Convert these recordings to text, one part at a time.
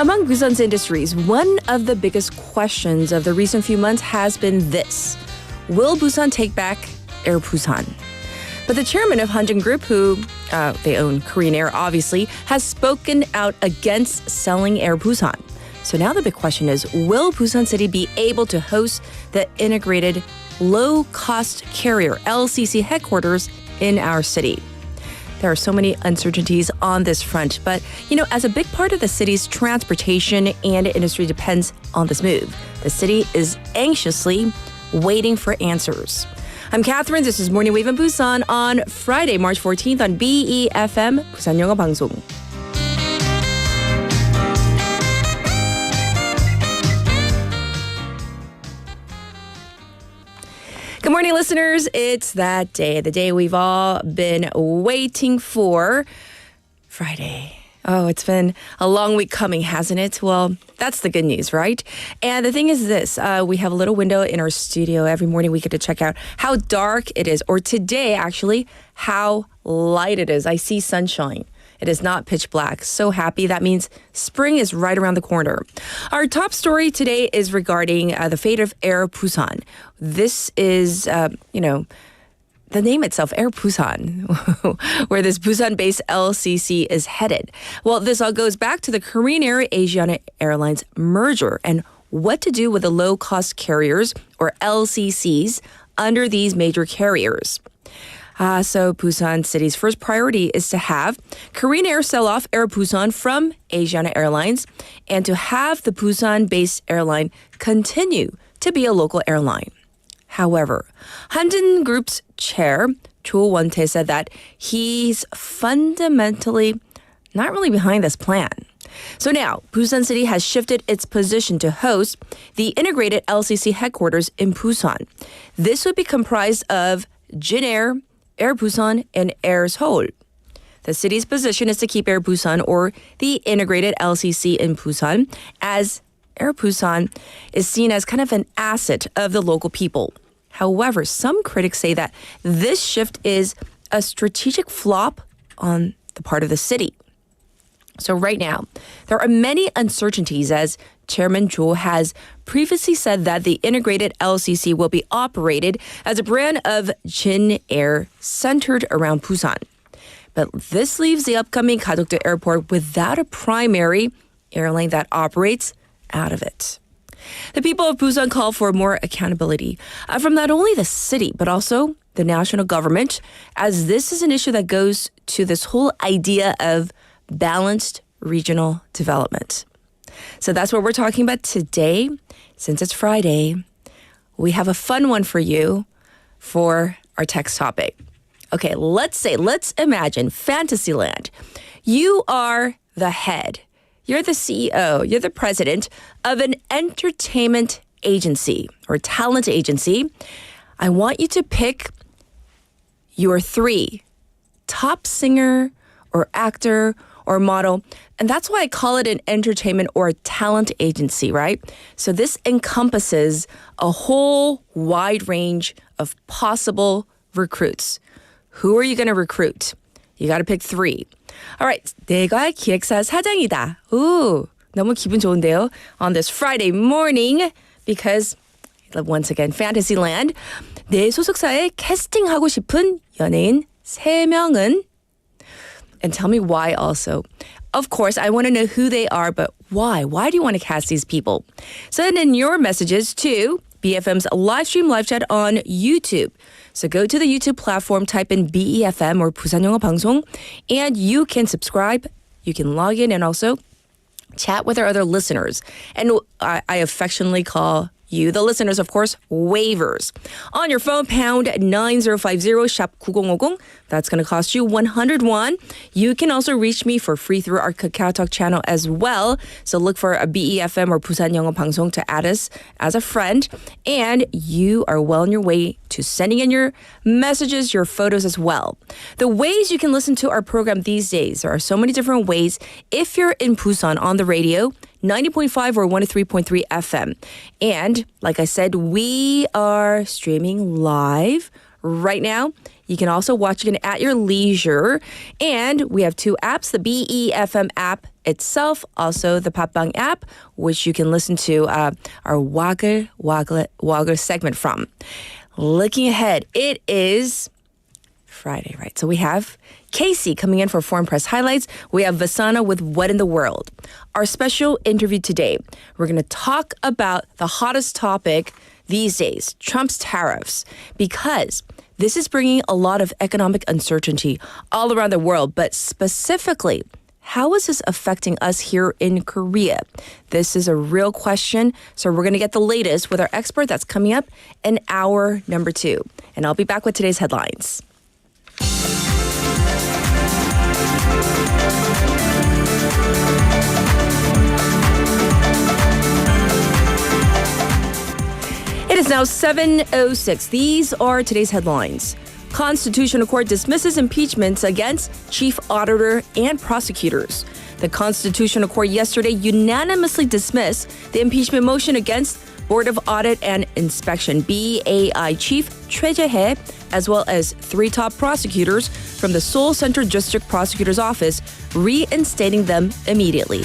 Among Busan's industries, one of the biggest questions of the recent few months has been this. Will Busan take back Air Busan? But the chairman of Hanjin Group, who they own Korean Air, obviously, has spoken out against selling Air Busan. So now the big question is, will Busan City be able to host the integrated low-cost carrier LCC headquarters in our city? There are so many uncertainties on this front, but, as a big part of the city's transportation and industry depends on this move, the city is anxiously waiting for answers. I'm Catherine. This is Morning Wave in Busan on Friday, March 14th on befm, 부산영어방송. Good morning, listeners. It's that day, the day we've all been waiting for, Friday. Oh, it's been a long week coming, hasn't it? Well, that's the good news, right? And the thing is this, we have a little window in our studio. Every morning we get to check out how dark it is, or today, actually, how light it is. I see sunshine. It is not pitch black. So happy. That means spring is right around the corner. Our top story today is regarding the fate of Air Busan. This is, the name itself, Air Busan, where this Busan-based LCC is headed. Well, this all goes back to the Korean Air Asiana Airlines merger and what to do with the low-cost carriers, or LCCs, under these major carriers. So Busan City's first priority is to have Korean Air sell off Air Busan from Asiana Airlines and to have the Busan-based airline continue to be a local airline. However, Hanjin Group's chair, Cho Won-tae, said that he's fundamentally not really behind this plan. So now, Busan City has shifted its position to host the integrated LCC headquarters in Busan. This would be comprised of Jin Air, Air Busan, and Air Seoul. The city's position is to keep Air Busan, or the integrated LCC in Busan, as Air Busan is seen as kind of an asset of the local people. However, some critics say that this shift is a strategic flop on the part of the city. So right now, there are many uncertainties, as Chairman Cho has previously said that the integrated LCC will be operated as a brand of Jin Air centered around Busan. But this leaves the upcoming Gadokdo Airport without a primary airline that operates out of it. The people of Busan call for more accountability from not only the city, but also the national government, as this is an issue that goes to this whole idea of balanced regional development. So that's what we're talking about today. Since it's Friday, we have a fun one for you for our text topic. Okay, let's imagine Fantasyland. You are the head. You're the CEO. You're the president of an entertainment agency or talent agency. I want you to pick your 3 top singer or actor or model. And that's why I call it an entertainment or a talent agency, right? So this encompasses a whole wide range of possible recruits. Who are you going to recruit? You got to pick 3. All right, 내가 기획사 사장이다. Ooh, 너무 기분 좋은데요? On this Friday morning, because once again, Fantasyland. 내 소속사에 캐스팅하고 싶은 연예인 3명은, and tell me why also. Of course, I want to know who they are, but why? Why do you want to cast these people? Send in your messages to BFM's live stream live chat on YouTube. So go to the YouTube platform, type in BEFM or 부산영어방송, and you can subscribe, you can log in, and also chat with our other listeners. And I affectionately call you, the listeners, of course, waivers. On your phone, pound 9050, shop 9050. That's going to cost you 100 won. You can also reach me for free through our Kakao Talk channel as well. So look for a BEFM or 부산영어방송 to add us as a friend. And you are well on your way to sending in your messages, your photos as well. The ways you can listen to our program these days, there are so many different ways. If you're in Busan on the radio, 90.5 or 103.3 FM. And like I said, we are streaming live right now. You can also watch it at your leisure. And we have 2 apps, the BEFM app itself, also the Papbang app, which you can listen to our waglwagle segment from. Looking ahead, it is Friday, right? So we have Casey coming in for Foreign Press Highlights. We have Vasana with What in the World. Our special interview today, we're going to talk about the hottest topic these days, Trump's tariffs, because this is bringing a lot of economic uncertainty all around the world, but specifically, how is this affecting us here in Korea? This is a real question, so we're going to get the latest with our expert that's coming up in hour number 2. And I'll be back with today's headlines. It is now 7:06. These are today's headlines. Constitutional Court dismisses impeachments against chief auditor and prosecutors. The Constitutional Court yesterday unanimously dismissed the impeachment motion against Board of Audit and Inspection BAI Chief Choi Jae-hae, as well as 3 top prosecutors from the Seoul Central District Prosecutor's Office, reinstating them immediately.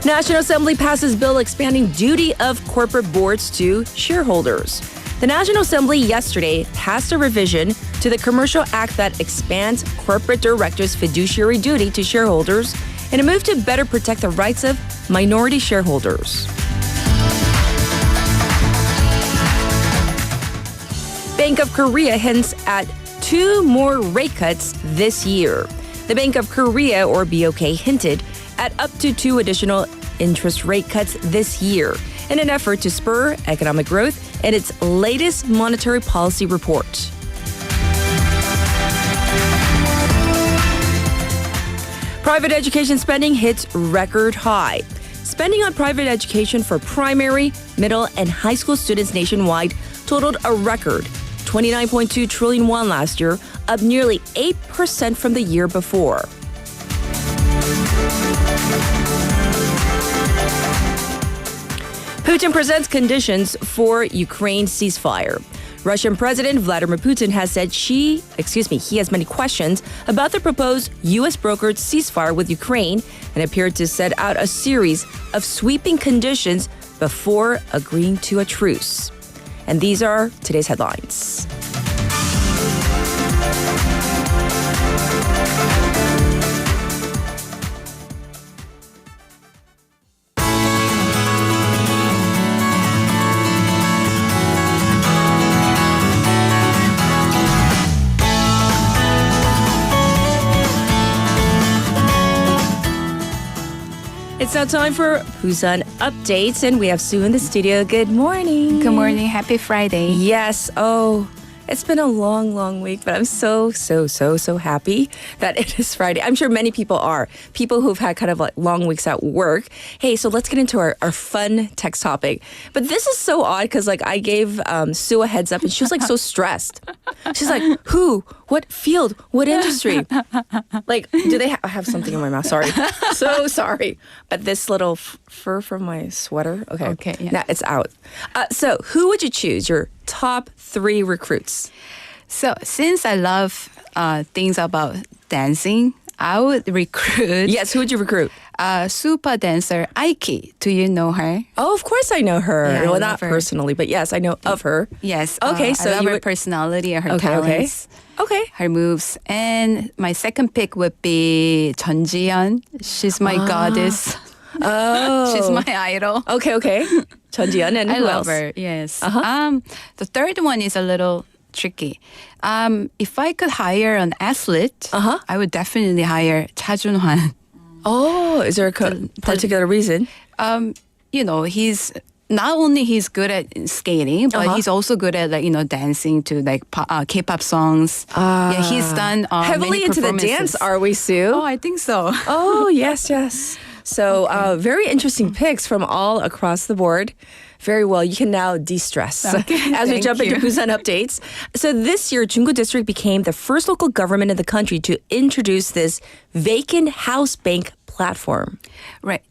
National Assembly passes bill expanding duty of corporate boards to shareholders. The National Assembly yesterday passed a revision to the Commercial Act that expands corporate directors' fiduciary duty to shareholders in a move to better protect the rights of minority shareholders. Bank of Korea hints at 2 more rate cuts this year. The Bank of Korea, or BOK, hinted at up to 2 additional interest rate cuts this year in an effort to spur economic growth in its latest monetary policy report. Private education spending hits record high. Spending on private education for primary, middle, and high school students nationwide totaled a record 29.2 trillion won last year, up nearly 8% from the year before. Putin presents conditions for Ukraine ceasefire. Russian President Vladimir Putin has said he has many questions about the proposed U.S.-brokered ceasefire with Ukraine and appeared to set out a series of sweeping conditions before agreeing to a truce. And these are today's headlines. It's now time for Busan Updates, and we have Sue in the studio. Good morning. Good morning. Happy Friday. Yes. Oh, it's been a long, long week, but I'm so happy that it is Friday. I'm sure many people are. People who've had kind of like long weeks at work. Hey, so let's get into our fun text topic. But this is so odd because like I gave Sue a heads up and she was like so stressed. She's like, who? What field? What industry? Like, do they have something in my mouth? Sorry. So sorry. But this little fur from my sweater. Okay. Yeah. Now it's out. So who would you choose? Your top 3 recruits. So since I love things about dancing, I would recruit. Yes, who would you recruit? Super dancer Aiki. Do you know her? Oh, of course I know her. Yeah, well, I not love her. personally, but yes, I know of her. Yes. Okay, so I love you her would... personality, her Okay. talents, her moves. And my second pick would be Jeon Ji-yeon. She's my goddess. Oh. She's my idol. Okay. Jeon Ji-yeon, and I who love else? her. Yes. Uh-huh. The third one is a little tricky. If I could hire an athlete, I would definitely hire Cha Jun-hwan. Oh, is there a particular reason? He's not only he's good at skating, but he's also good at dancing to K-pop songs. Yeah, he's done Heavily many into the performances. dance, are we, Sue? Oh, I think so. Oh, yes. So very interesting picks from all across the board. Very well. You can now de-stress as we jump into Busan Updates. So this year, Junggu District became the first local government in the country to introduce this vacant house bank platform? Right.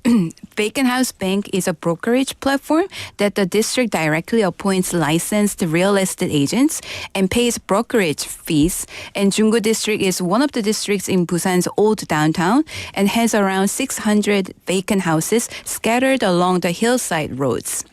Vacant House Bank is a brokerage platform that the district directly appoints licensed real estate agents and pays brokerage fees. And Junggu District is one of the districts in Busan's old downtown and has around 600 vacant houses scattered along the hillside roads.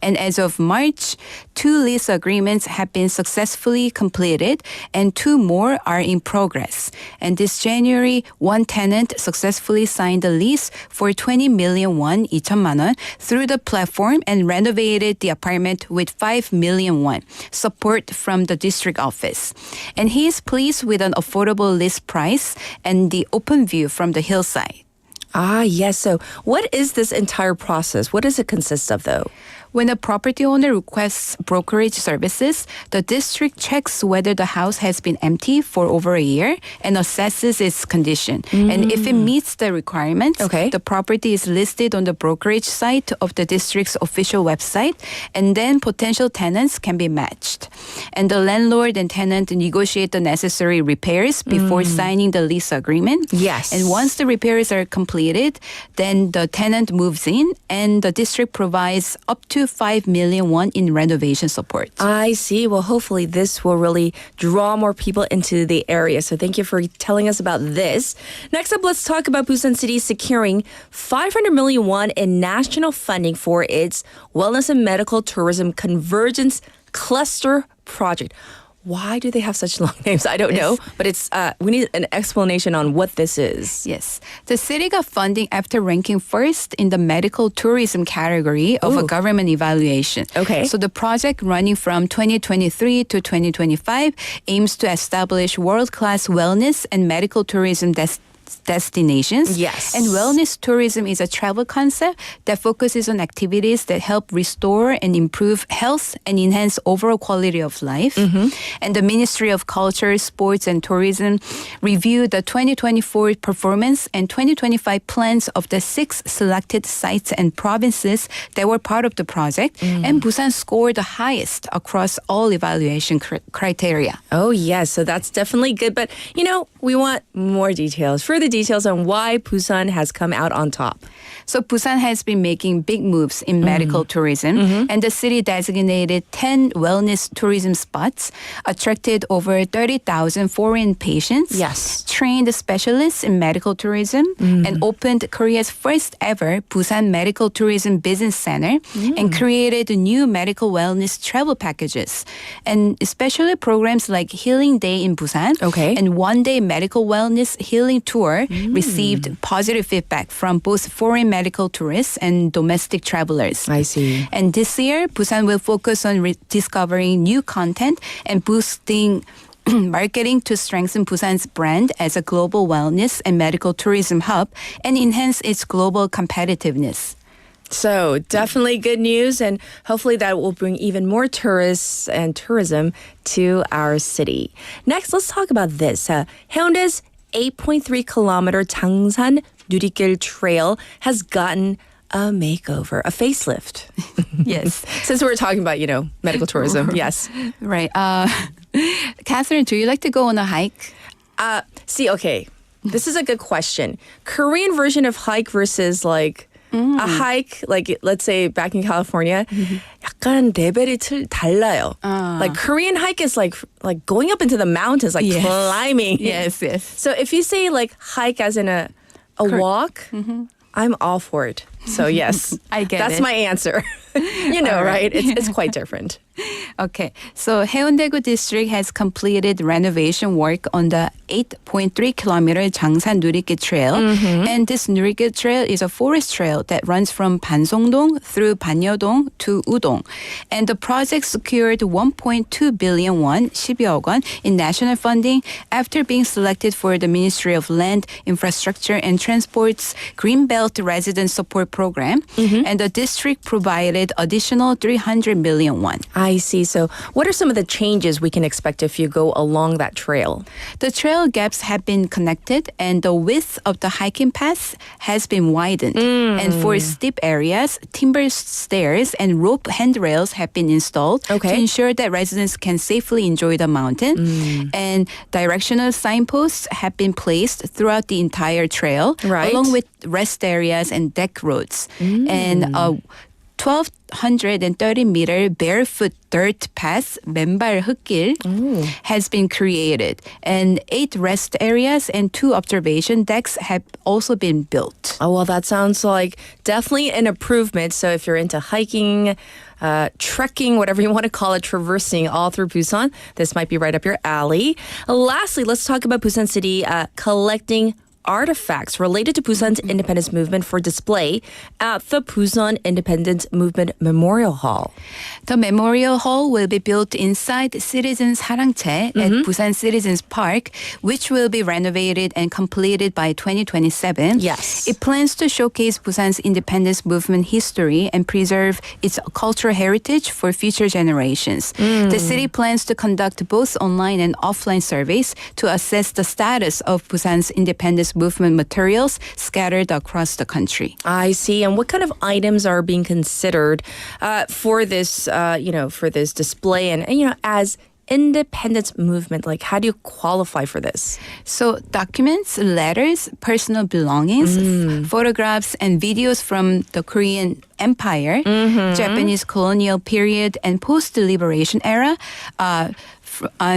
And as of March, 2 lease agreements have been successfully completed and 2 more are in progress. And this January, one tenant successfully signed a lease for 20 million won, 2천만 원, through the platform and renovated the apartment with 5 million won, support from the district office. And he is pleased with an affordable lease price and the open view from the hillside. Ah, yes. So what is this entire process? What does it consist of, though? When a property owner requests brokerage services, the district checks whether the house has been empty for over a year and assesses its condition. And if it meets the requirements, the property is listed on the brokerage site of the district's official website, and then potential tenants can be matched. And the landlord and tenant negotiate the necessary repairs before signing the lease agreement. Yes. And once the repairs are completed, then the tenant moves in and the district provides up to 5 million won in renovation support. I see. Well, hopefully this will really draw more people into the area. So thank you for telling us about this. Next up, let's talk about Busan City securing 500 million won in national funding for its wellness and medical tourism convergence cluster project. Why do they have such long names? I don't know, but it's we need an explanation on what this is. Yes. The city got funding after ranking first in the medical tourism category of a government evaluation. Okay. So the project running from 2023 to 2025 aims to establish world-class wellness and medical tourism destinations. Yes. And wellness tourism is a travel concept that focuses on activities that help restore and improve health and enhance overall quality of life. And the Ministry of Culture, Sports and Tourism reviewed the 2024 performance and 2025 plans of the 6 selected sites and provinces that were part of the project. And Busan scored the highest across all evaluation criteria. Oh, yes. So that's definitely good. But, you know, we want more details. Further details on why Busan has come out on top. So Busan has been making big moves in medical tourism, and the city designated 10 wellness tourism spots, attracted over 30,000 foreign patients, Yes. trained specialists in medical tourism, and opened Korea's first ever Busan Medical Tourism Business Center, and created new medical wellness travel packages, and especially programs like Healing Day in Busan and One Day Medical Wellness Healing Tour received positive feedback from both foreign medical tourists and domestic travelers. I see. And this year, Busan will focus on discovering new content and boosting marketing to strengthen Busan's brand as a global wellness and medical tourism hub and enhance its global competitiveness. So definitely good news, and hopefully that will bring even more tourists and tourism to our city. Next, let's talk about this. Haeundae's 8.3 kilometer 장산누리길 trail has gotten a makeover, a facelift. Yes. Since we're talking about, medical tourism. Yes. Right. Catherine, do you like to go on a hike? Okay. This is a good question. Korean version of hike versus like a hike, like let's say back in California, 약간 레벨이 달라요. Like Korean hike is like going up into the mountains, like climbing. Yes. So if you say like hike as in a walk, I'm all for it. So yes, I get That's it. my answer. Right? It's quite different. Okay, so Haeundae district has completed renovation work on the 8.3 kilometer 장산누리길 trail. And this 누리길 trail is a forest trail that runs from Bansongdong through Banyodong to Udong. And the project secured 1.2 billion won, 12억 won, in national funding after being selected for the Ministry of Land, Infrastructure and Transport's Greenbelt Resident Support program, and the district provided additional 300 million won. I see. So what are some of the changes we can expect if you go along that trail? The trail gaps have been connected, and the width of the hiking paths has been widened. And for steep areas, timber stairs and rope handrails have been installed to ensure that residents can safely enjoy the mountain. And directional signposts have been placed throughout the entire trail, along with rest areas and deck roads. And 1,230-meter barefoot dirt path, 맨발 흙길, has been created. And 8 rest areas and 2 observation decks have also been built. Oh, well, that sounds like definitely an improvement. So if you're into hiking, trekking, whatever you want to call it, traversing all through Busan, this might be right up your alley. Lastly, let's talk about Busan City collecting artifacts related to Busan's independence movement for display at the Busan Independence Movement Memorial Hall. The memorial hall will be built inside Citizens 사랑채 at Busan Citizens Park, which will be renovated and completed by 2027. Yes. It plans to showcase Busan's independence movement history and preserve its cultural heritage for future generations. The city plans to conduct both online and offline surveys to assess the status of Busan's independence movement materials scattered across the country. I see. And what kind of items are being considered for this, for this display and as independence movement? Like, how do you qualify for this? So documents, letters, personal belongings, photographs, and videos from the Korean Empire, Japanese colonial period, and post-liberation era,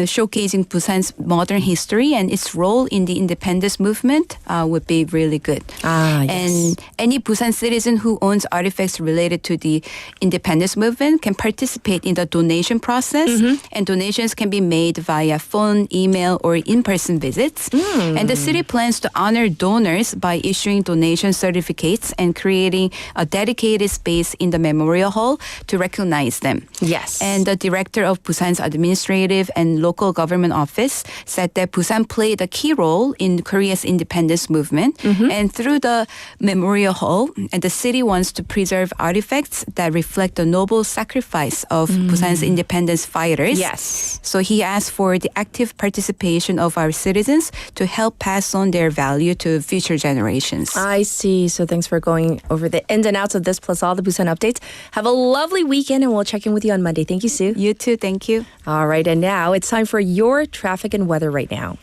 showcasing Busan's modern history and its role in the independence movement would be really good. Yes. And any Busan citizen who owns artifacts related to the independence movement can participate in the donation process, and donations can be made via phone, email, or in-person visits. And the city plans to honor donors by issuing donation certificates and creating a dedicated space in the memorial hall to recognize them. Yes. And the director of Busan's administrative and local government office said that Busan played a key role in Korea's independence movement. And through the memorial hall, and the city wants to preserve artifacts that reflect the noble sacrifice of Busan's independence fighters. Yes. So he asked for the active participation of our citizens to help pass on their value to future generations. I see. So thanks for going over the ins and outs of this plus all the Busan updates. Have a lovely weekend, and we'll check in with you on Monday. Thank you, Sue. You too. Thank you. All right. And now it's time for your traffic and weather right now.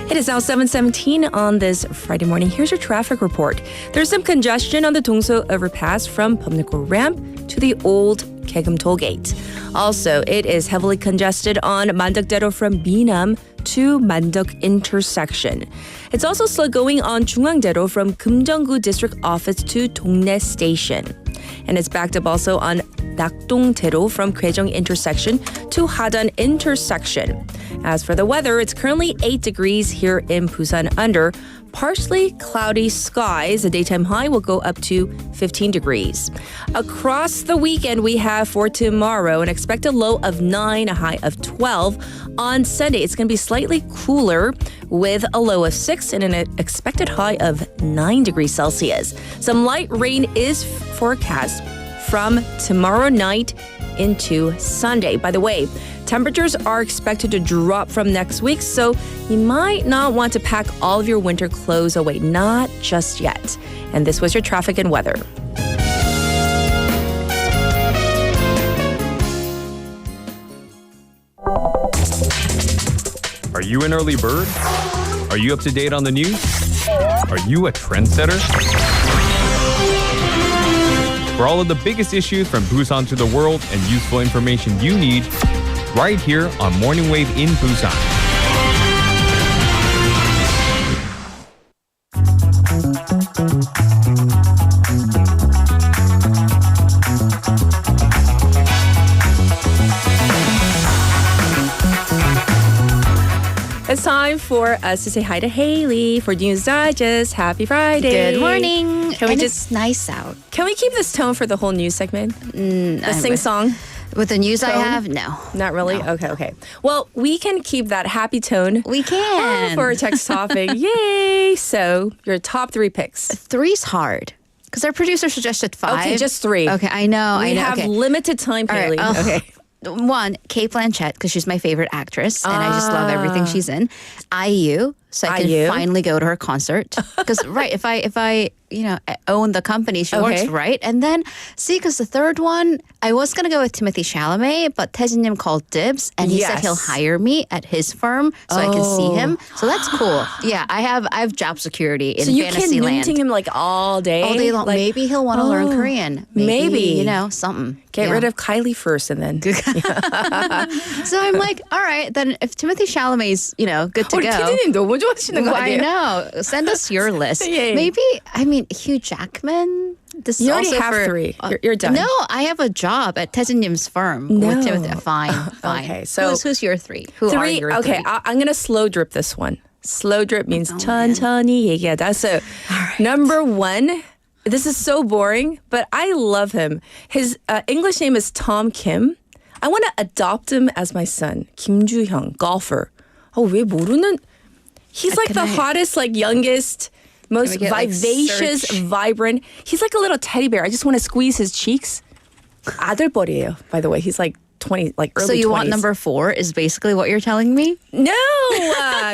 It is now 7:17 on this Friday morning. Here's your traffic report. There's some congestion on the Dongso overpass from Pumniko Ramp to the old Kegum toll gate. Also, it is heavily congested on Mandok-daero from Minam to Mandok intersection. It's also slow going on Jungwang-daero from Kumjeonggu District Office to Dongnae Station. And it's backed up also on Nakdong-daero from Kwejong intersection to Hadan intersection. As for the weather, it's currently 8 degrees here in Busan under partially cloudy skies. The daytime high will go up to 15 degrees. Across the weekend, we have for tomorrow an expected low of 9, a high of 12. On Sunday, it's going to be slightly cooler with a low of 6 and an expected high of 9 degrees Celsius. Some light rain is forecast from tomorrow night into Sunday. By the way, temperatures are expected to drop from next week, so you might not want to pack all of your winter clothes away. Not just yet. And this was your traffic and weather. Are you an early bird? Are you up to date on the news? Are you a trendsetter? For all of the biggest issues from Busan to the world and useful information you need, right here on Morning Wave in Busan. It's time for us to say hi to Haley for News Digest. Happy Friday. Good morning. Can we And just it's nice out. Can we keep this tone for the whole news segment? The sing-song? With the news I Tone? have, no. Not really? No. Okay. Well, we can keep that happy tone We can. for our text topic. Yay! So, your top 3 picks. Three's hard. Because our producer suggested 5. Okay, just 3. Okay, I know. We have okay. limited time, All right, Haley. Okay. One, Kate Blanchett, because she's my favorite actress, and I just love everything she's in. IU, so I can IU. finally go to her concert. Because if I own the company, she works Okay. right. And then because the third one, I was gonna go with Timothy Chalamet, but 태진님 called dibs, and he said Yes. he'll hire me at his firm so I can see him. So that's cool. Yeah, I have job security in So you can Fantasyland. noonting him like all day? All day long. Like, Maybe he'll want to learn Korean. maybe. Something. Get Yeah. rid of Kylie first and then. So I'm like, all right, then if Timothy Chalamet's, good to 우리 go. 피디님 너무 좋아하시는 거 I 아니에요? know. Send us your list. Yeah. Maybe, Hugh Jackman. This You is already also have for, 3. You're done. No, I have a job at 태진님's firm No. with Timothy. Fine. Okay, so- who's your 3? Who are 3. your Okay, 3? I'm going to slow drip this one. Slow drip means 천천히 얘기하다. So, number 1, this is so boring, but I love him. His English name is Tom Kim. I want to adopt him as my son. 김주형, golfer. 왜 모르는? He's like the hottest, youngest, most we get, vivacious, search? vibrant. He's like a little teddy bear. I just want to squeeze his cheeks. 아들뻘이에요, by the way. He's like 20, early So you 20s. want number 4 is basically what you're telling me? No,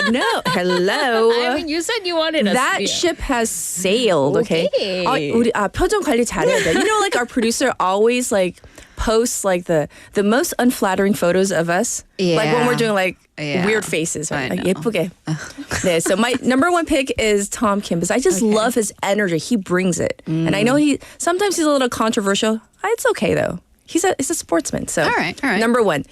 no. Hello. you said you wanted That ship has sailed. Okay. Okay. 우리 표정 관리 잘해야 돼. Our producer always posts the most unflattering photos of us. Like when we're doing Yeah. weird faces, right? I know. 예쁘게. Yeah, so my number 1 pick is Tom Kim because I just love his energy. He brings it, and I know sometimes he's a little controversial. It's okay though. He's a sportsman. So All right. number 1.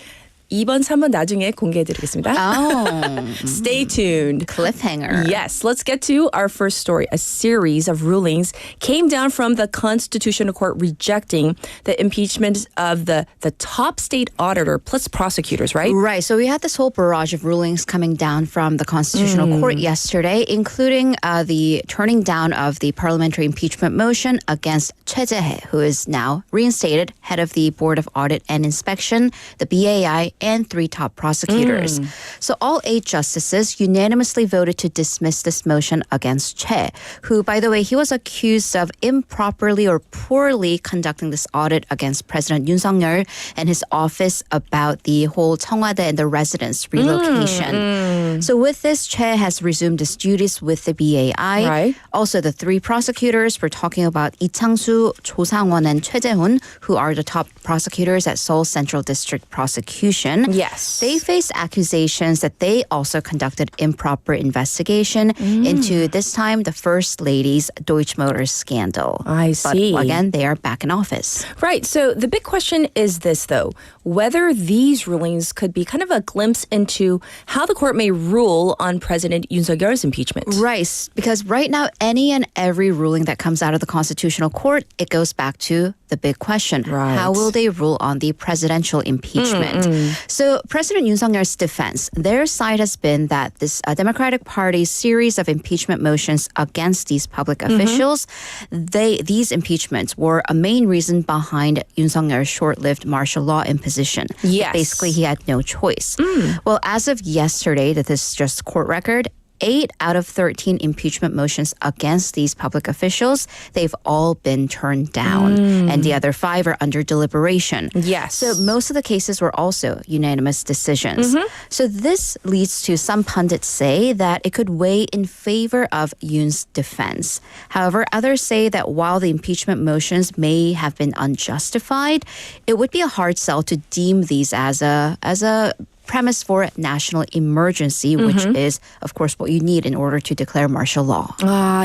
2번, 3번 나중에 공개해드리겠습니다. Oh. Stay tuned. Cliffhanger. Yes, let's get to our first story. A series of rulings came down from the Constitutional Court rejecting the impeachment of the top state auditor plus prosecutors, right? Right. So we had this whole barrage of rulings coming down from the Constitutional Court yesterday, including the turning down of the parliamentary impeachment motion against 최재해, who is now reinstated head of the Board of Audit and Inspection, the BAI, and 3 top prosecutors. So all 8 justices unanimously voted to dismiss this motion against Choi, who, by the way, he was accused of improperly or poorly conducting this audit against President Yoon Suk-yeol and his office about the whole 청와대 and the residence relocation. So with this, Choi has resumed his duties with the BAI. Right. Also, the 3 prosecutors, we're talking about 이창수, 조상원, and Choi Jae-hoon, who are the top prosecutors at Seoul Central District Prosecution. Yes. They face accusations that they also conducted improper investigation into, this time, the First Lady's Deutsche Motors scandal. I see. But again, they are back in office. Right. So the big question is this, though, whether these rulings could be kind of a glimpse into how the court may rule on President Yoon Suk-yeol's impeachment. Right, because right now, any and every ruling that comes out of the Constitutional Court, it goes back to the big question. Right. How will they rule on the presidential impeachment? So President Yoon Suk-yeol's defense, their side has been that this Democratic Party's series of impeachment motions against these public officials, these impeachments were a main reason behind Yoon Suk-yeol's short-lived martial law imposition. Yes. Basically, he had no choice. Well, as of yesterday, that this is just court record, 8 out of 13 impeachment motions against these public officials, they've all been turned down. And the other 5 are under deliberation. Yes. So most of the cases were also unanimous decisions. So this leads to some pundits say that it could weigh in favor of Yoon's defense. However, others say that while the impeachment motions may have been unjustified, it would be a hard sell to deem these as a premise for national emergency, which is, of course, what you need in order to declare martial law.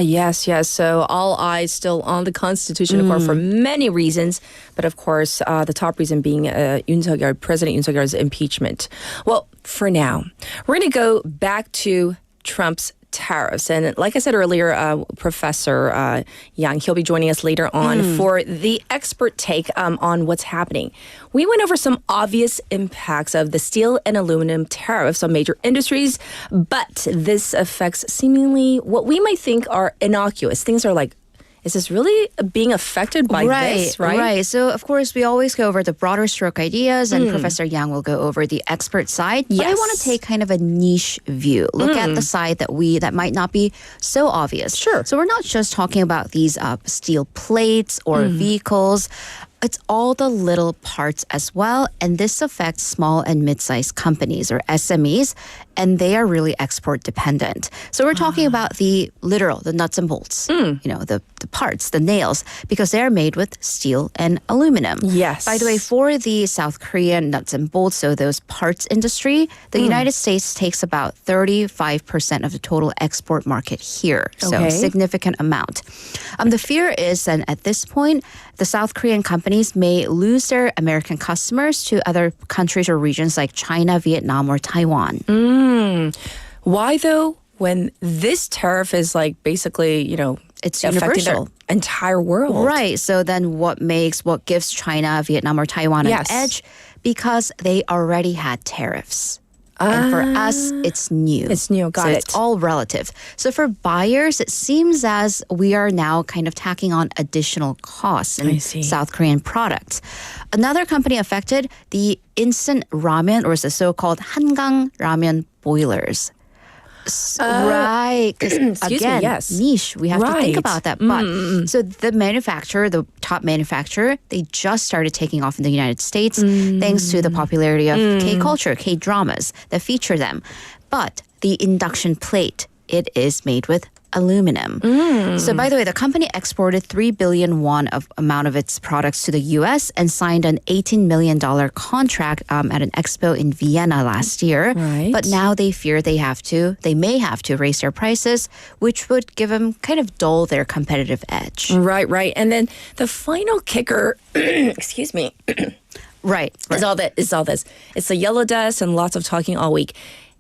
Yes. So all eyes still on the Constitutional Court for many reasons, but of course, the top reason being President Yoon Suk-yeol's impeachment. Well, for now, we're going to go back to Trump's tariffs. And like I said earlier, Professor Yang, he'll be joining us later on for the expert take on what's happening. We went over some obvious impacts of the steel and aluminum tariffs on major industries, but this affects seemingly what we might think are innocuous. Things are like, is this really being affected by this, right? Right. So, of course, we always go over the broader stroke ideas, and Professor Yang will go over the expert side. But I want to take kind of a niche view. Look at the side that might not be so obvious. Sure. So we're not just talking about these steel plates or vehicles. It's all the little parts as well. And this affects small and mid-sized companies or SMEs, and they are really export dependent. So we're talking about the literal, the nuts and bolts, the parts, the nails, because they're made with steel and aluminum. Yes. By the way, for the South Korean nuts and bolts, so those parts industry, the United States takes about 35% of the total export market here. So significant amount. The fear is that at this point, the South Korean companies may lose their American customers to other countries or regions like China, Vietnam, or Taiwan. Why, though, when this tariff is like basically, It's affecting their universal. entire world? Right. So then what gives China, Vietnam, or Taiwan an edge? Because they already had tariffs. And for us, it's new. It's new. Got it. It's all relative. So for buyers, it seems as we are now kind of tacking on additional costs in South Korean products. Another company affected, the instant ramen, or the so-called 한강 ramen boilers. Right. Because again, niche. We have to think about that. But so the top manufacturer, they just started taking off in the United States thanks to the popularity of K-culture, K-dramas that feature them. But the induction plate, it is made with aluminum. So by the way, the company exported 3 billion won of amount of its products to the U.S. and signed an $18 million contract at an expo in Vienna last year. Right. But now they fear they may have to raise their prices, which would give them kind of dull their competitive edge. Right. And then the final kicker, excuse me, Right. is all this. It's the yellow dust and lots of talking all week.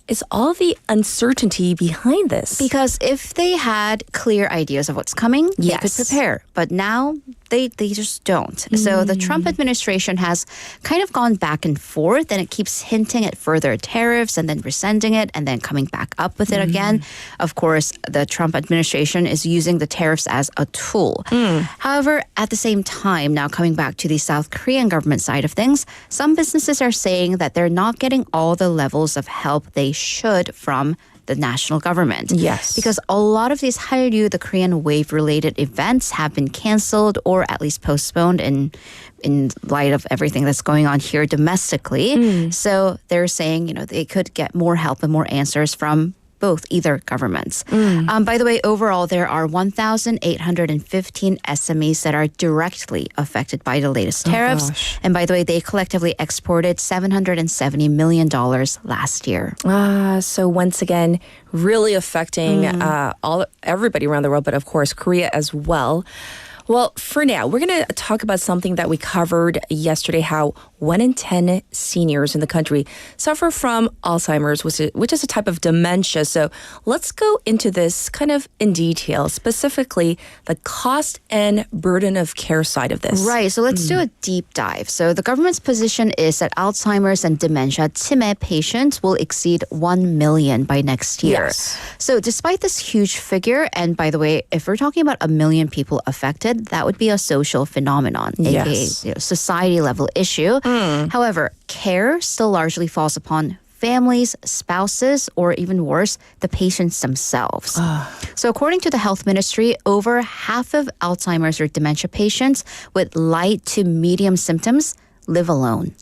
It's all the uncertainty behind this. Because if they had clear ideas of what's coming, they could prepare. But now they just don't. So the Trump administration has kind of gone back and forth, and it keeps hinting at further tariffs and then rescinding it and then coming back up with it again. Of course, the Trump administration is using the tariffs as a tool. However, at the same time, now coming back to the South Korean government side of things, some businesses are saying that they're not getting all the levels of help they should from the national government. Yes. Because a lot of these Hallyu, the Korean wave-related events, have been canceled or at least postponed in light of everything that's going on here domestically. So they're saying, they could get more help and more answers from either governments. By the way, overall, there are 1,815 SMEs that are directly affected by the latest tariffs. And by the way, they collectively exported $770 million last year. So once again, really affecting everybody around the world, but of course, Korea as well. Well, for now, we're going to talk about something that we covered yesterday, how 1 in 10 seniors in the country suffer from Alzheimer's, which is a type of dementia. So let's go into this kind of in detail, specifically the cost and burden of care side of this. Right. So let's do a deep dive. So the government's position is that Alzheimer's and dementia 치매 patients will exceed 1 million by next year. Yes. So despite this huge figure, and by the way, if we're talking about 1 million people affected, that would be a social phenomenon, aka society level issue. However, care still largely falls upon families, spouses, or even worse, the patients themselves. So according to the health ministry, over half of Alzheimer's or dementia patients with light to medium symptoms live alone.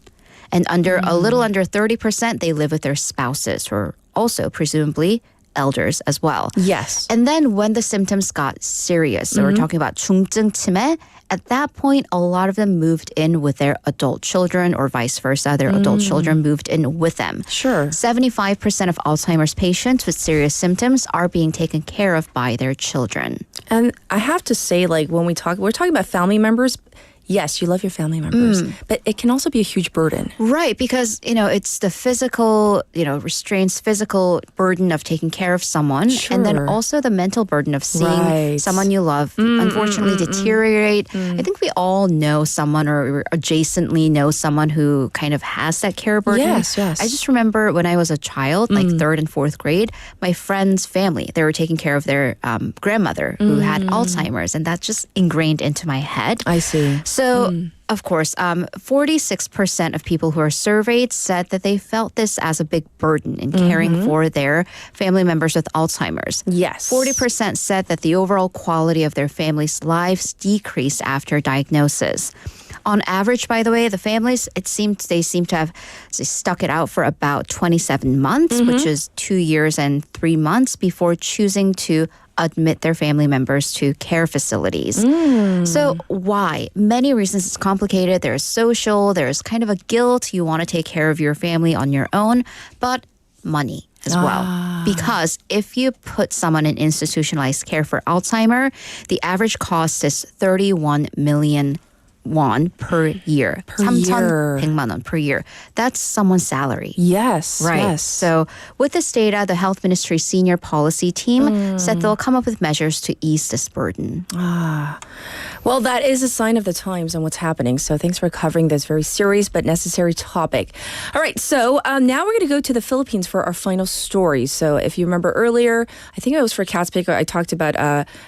And a little under 30%, they live with their spouses, who are also presumably elders as well. Yes. And then when the symptoms got serious, so we're talking about 중증 치매, at that point, a lot of them moved in with their adult children or vice versa. Their adult children moved in with them. Sure. 75% of Alzheimer's patients with serious symptoms are being taken care of by their children. And I have to say, like, when we're talking about family members, yes, you love your family members, but it can also be a huge burden. Right, because, it's the physical, restraints, physical burden of taking care of someone. And then Sure. also the mental burden of seeing Right. someone you love unfortunately deteriorate. I think we all know someone or adjacently know someone who kind of has that care burden. Yes. I just remember when I was a child, like third and fourth grade, my friend's family, they were taking care of their grandmother who had Alzheimer's, and that's just ingrained into my head. I see. So, of course, 46% of people who are surveyed said that they felt this as a big burden in caring for their family members with Alzheimer's. Yes. 40% said that the overall quality of their family's lives decreased after diagnosis. On average, by the way, the families, they seem to have stuck it out for about 27 months, which is 2 years and 3 months before choosing to admit their family members to care facilities. So why? Many reasons. It's complicated. There's social, there's kind of a guilt. You want to take care of your family on your own, but money as well. Because if you put someone in institutionalized care for Alzheimer, the average cost is 31 million won per year. Per year. 3,100만 원 per year. That's someone's salary. Yes. Right. Yes. So with this data, the Health Ministry's senior policy team said they'll come up with measures to ease this burden. Well, that is a sign of the times and what's happening. So thanks for covering this very serious but necessary topic. All right. So now we're going to go to the Philippines for our final story. So if you remember earlier, I think it was for Cat's Pick, I talked about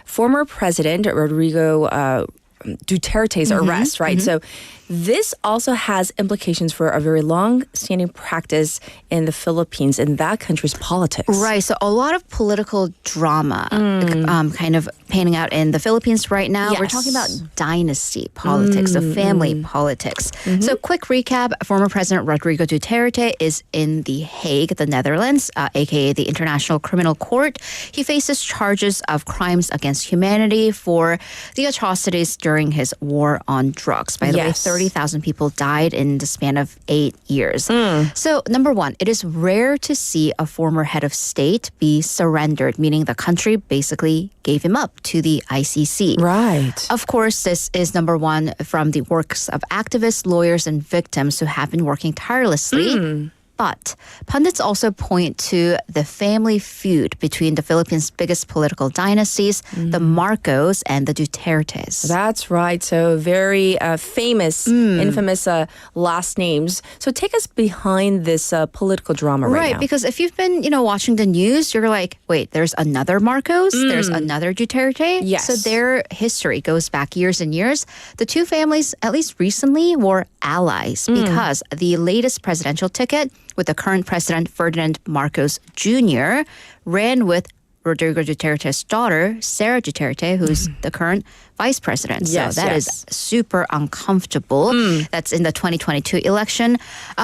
former President Rodrigo Duterte's arrest, right? So this also has implications for a very long-standing practice in the Philippines, in that country's politics. Right. So a lot of political drama kind of panning out in the Philippines right now. We're Yes. talking about dynasty politics, so family politics. So quick recap, former President Rodrigo Duterte is in The Hague, the Netherlands, aka the International Criminal Court. He faces charges of crimes against humanity for the atrocities during his war on drugs. By the way, Yes. 30,000 people died in the span of 8 years. So, number one, it is rare to see a former head of state be surrendered, meaning the country basically gave him up to the ICC. Right. Of course, this is number one from the works of activists, lawyers, and victims who have been working tirelessly. But pundits also point to the family feud between the Philippines' biggest political dynasties, the Marcos and the Dutertes. That's right. So very famous, infamous last names. So take us behind this political drama right now. Because if you've been, watching the news, you're like, wait, there's another Marcos, there's another Duterte. Yes. So their history goes back years and years. The two families, at least recently, were allies because the latest presidential ticket with the current president, Ferdinand Marcos Jr., ran with Rodrigo Duterte's daughter, Sarah Duterte, who's the current vice president. Yes, so that is super uncomfortable. That's in the 2022 election.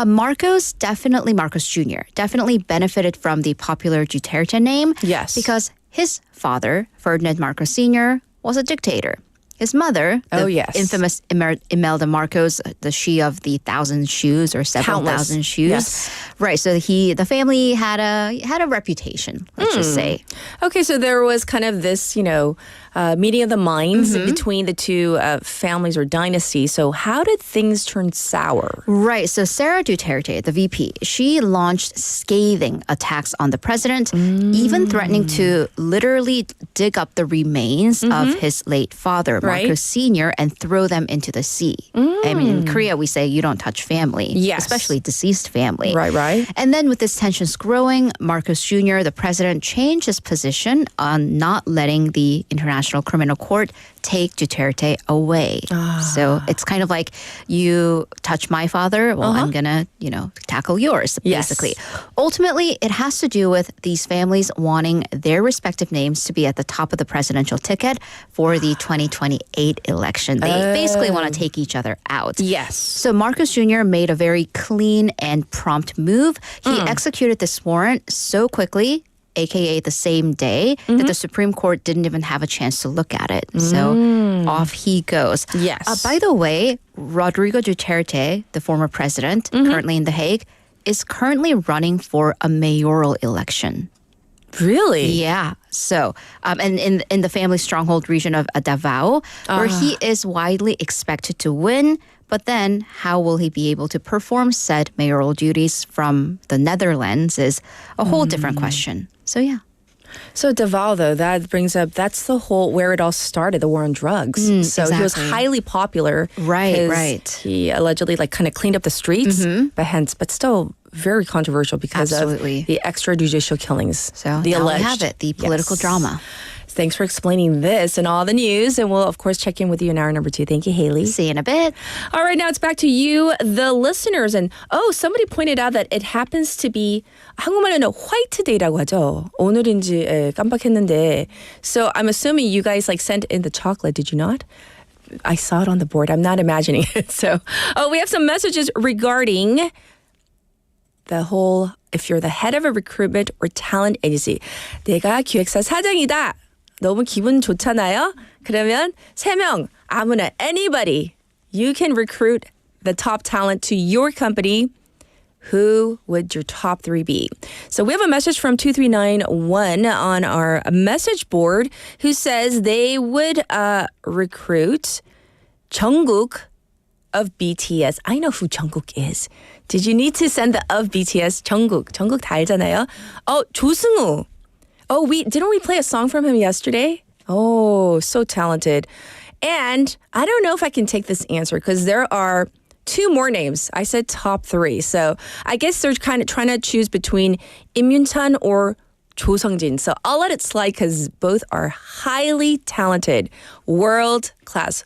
Marcos Jr., definitely benefited from the popular Duterte name. Yes. Because his father, Ferdinand Marcos Sr., was a dictator. His mother, the infamous Imelda Marcos, the she of the 1,000 shoes or several thousand shoes. Yes. Right. So the family had a reputation, let's just say. Okay, so there was kind of this, meeting of the minds between the two families or dynasties. So how did things turn sour? Right. So Sarah Duterte, the VP, she launched scathing attacks on the president, even threatening to literally dig up the remains of his late father, Marcos Sr., and throw them into the sea. I mean, in Korea, we say you don't touch family, especially deceased family. Right. And then with this tensions growing, Marcos Jr., the president, changed his position on not letting the International Criminal Court take Duterte away. So it's kind of like, you touch my father, well, I'm going to, tackle yours, basically. Ultimately, it has to do with these families wanting their respective names to be at the top of the presidential ticket for the 2028 election. They basically want to take each other out. Yes. So Marcos Jr. made a very clean and prompt move. He executed this warrant so quickly, aka the same day, that the Supreme Court didn't even have a chance to look at it. So off he goes. Yes. By the way, Rodrigo Duterte, the former president, currently in The Hague, is currently running for a mayoral election. Really? Yeah. So, and in the family stronghold region of Davao, where he is widely expected to win. But then, how will he be able to perform said mayoral duties from the Netherlands is a whole different question. So, yeah. So Davao, though, that brings up, that's the whole, where it all started, the war on drugs. So he was exactly. highly popular. Right, 'cause right. He allegedly kind of cleaned up the streets, but still very controversial because Absolutely. of the extrajudicial killings. So, the now alleged. we have it, the political Yes. drama. Thanks for explaining this and all the news. And we'll, of course, check in with you in hour number 2. Thank you, Haley. See you in a bit. All right, now it's back to you, the listeners. And somebody pointed out that it happens to be 한국말로는 화이트데이라고 하죠. 오늘인지 깜빡했는데. So I'm assuming you guys sent in the chocolate, did you not? I saw it on the board. I'm not imagining it. So, we have some messages regarding the whole, if you're the head of a recruitment or talent agency, 내가 기획사 사장이다. 너무 기분 좋잖아요? 그러면 3명, 아무나, anybody, you can recruit the top talent to your company. Who would your top 3 be? So we have a message from 2391 on our message board who says they would recruit Jungkook of BTS. I know who Jungkook is. Did you need to send the of BTS? Jungkook 다 알잖아요. 조승우. Didn't we play a song from him yesterday? Oh, so talented. And I don't know if I can take this answer because there are 2 more names. I said top 3. So I guess they're kind of trying to choose between Im Yoon-chan or Jo Sung-jin. So I'll let it slide because both are highly talented, world-class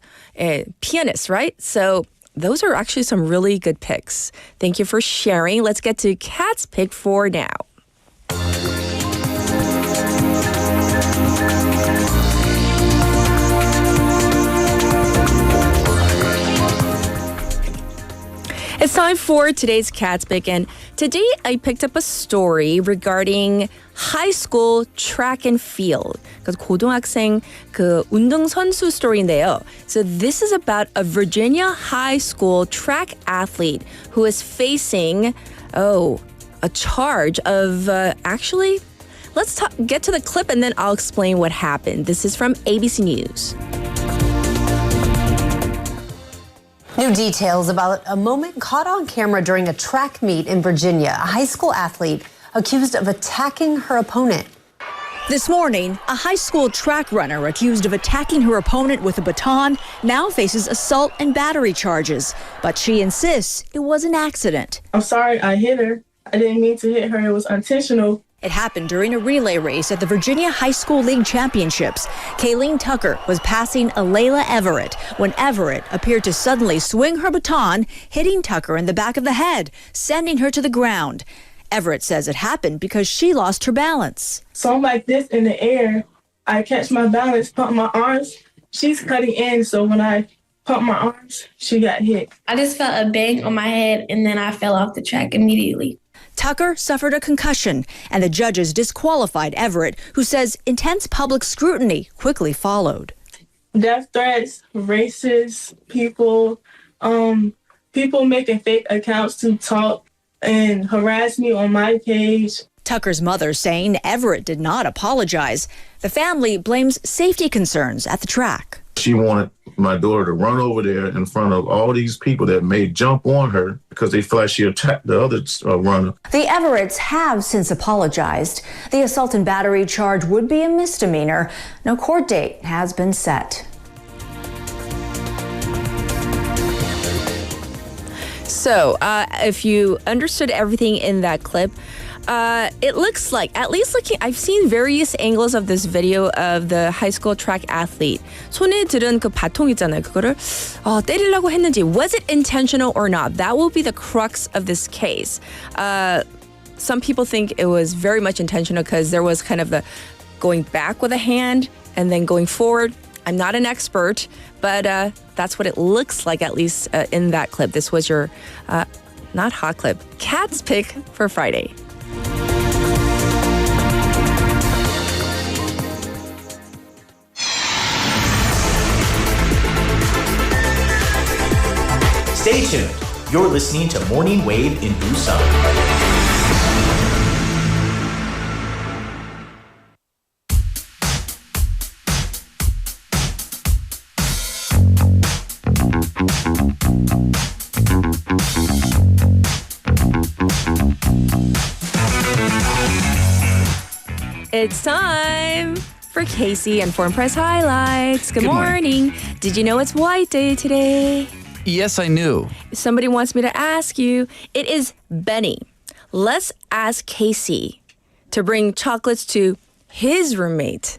pianists, right? So those are actually some really good picks. Thank you for sharing. Let's get to Kat's pick for now. It's time for today's Kat's Pick, and today I picked up a story regarding high school track and field. 그래서 고등학생 운동 선수 story인데요. So this is about a Virginia high school track athlete who is facing a charge of actually. Let's get to the clip and then I'll explain what happened. This is from ABC News. New details about a moment caught on camera during a track meet in Virginia. A high school athlete accused of attacking her opponent. This morning, a high school track runner accused of attacking her opponent with a baton now faces assault and battery charges. But she insists it was an accident. I'm sorry I hit her. I didn't mean to hit her. It was intentional. It happened during a relay race at the Virginia High School League Championships. Kayleen Tucker was passing Alayla Everett when Everett appeared to suddenly swing her baton, hitting Tucker in the back of the head, sending her to the ground. Everett says it happened because she lost her balance. So I'm like this in the air. I catch my balance, pump my arms. She's cutting in, so when I pump my arms, she got hit. I just felt a bang on my head, and then I fell off the track immediately. Tucker suffered a concussion, and the judges disqualified Everett, who says intense public scrutiny quickly followed. Death threats, racist people, people making fake accounts to talk and harass me on my page. Tucker's mother saying Everett did not apologize. The family blames safety concerns at the track. She wanted my daughter to run over there in front of all these people that may jump on her because they feel like she attacked the other runner. The Everetts have since apologized. The assault and battery charge would be a misdemeanor. No court date has been set. So, if you understood everything in that clip, it looks like, at least looking, I've seen various angles of this video of the high school track athlete. 손에 들은 그 바통 있잖아요. 그거를 때리려고 했는지, was it intentional or not? That will be the crux of this case. Some people think it was very much intentional because there was kind of the going back with a hand and then going forward. I'm not an expert, but that's what it looks like, at least in that clip. This was your, not hot clip, Kat's pick for Friday. Stay tuned. You're listening to Morning Wave in Busan. It's time for Casey and Foreign Press Highlights. Good morning. Did you know it's White Day today? Yes, I knew. Somebody wants me to ask you. It is Benny. Let's ask Casey to bring chocolates to his roommate.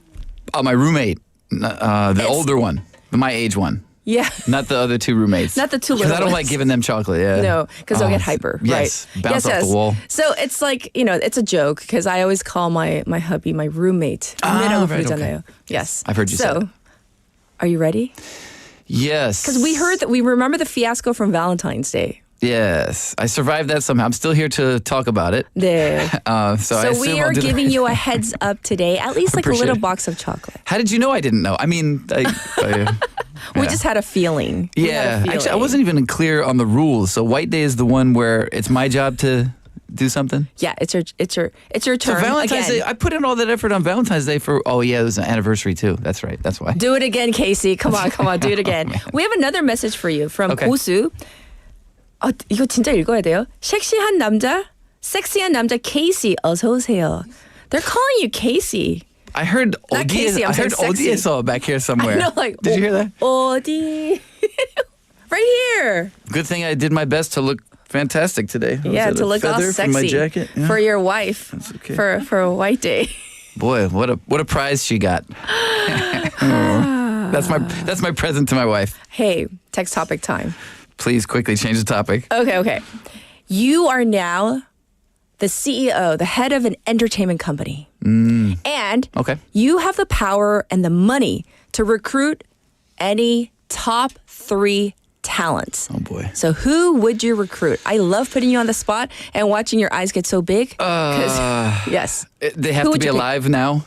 Oh, my roommate. The older one. My age one. Yeah. Not the other two roommates. Not the two little Because I don't ones. like giving them chocolate. Yeah. No, because they'll get hyper. Yes. Right. Bounce off the wall. So it's like, it's a joke because I always call my hubby my roommate. Right, okay. Yes. I've heard you say that. So, are you ready? Yes. Because we remember the fiasco from Valentine's Day. Yes. I survived that somehow. I'm still here to talk about it. There. So we are giving you a heads up today, at least like a little box of chocolate. How did you know I didn't know? I mean, We just had a feeling. Yeah. Actually, I wasn't even clear on the rules. So White Day is the one where it's my job to do something? Yeah, it's your turn. So Valentine's again. Day, I put in all that effort on Valentine's Day it was an anniversary too. That's right. That's why. Do it again, Casey. Come on, do it again. We have another message for you from 고수. 이거 진짜 읽어야 돼요. 섹시한 남자 Casey 어서 오세요. They're calling you Casey. I heard Not Casey, I'm saying sexy. 어디에서 back here somewhere. I know, like, did you hear that? 어디? Right here. Good thing I did my best to look fantastic today. Yeah, Was that to a look all feather from my sexy jacket? Yeah. for your wife. That's okay. For a White Day. Boy, what a prize she got. That's my present to my wife. Hey, text topic time. Please quickly change the topic. Okay. You are now the CEO, the head of an entertainment company. And you have the power and the money to recruit any top 3 talents. Oh boy. So who would you recruit? I love putting you on the spot and watching your eyes get so big. Yes. They have to be alive now?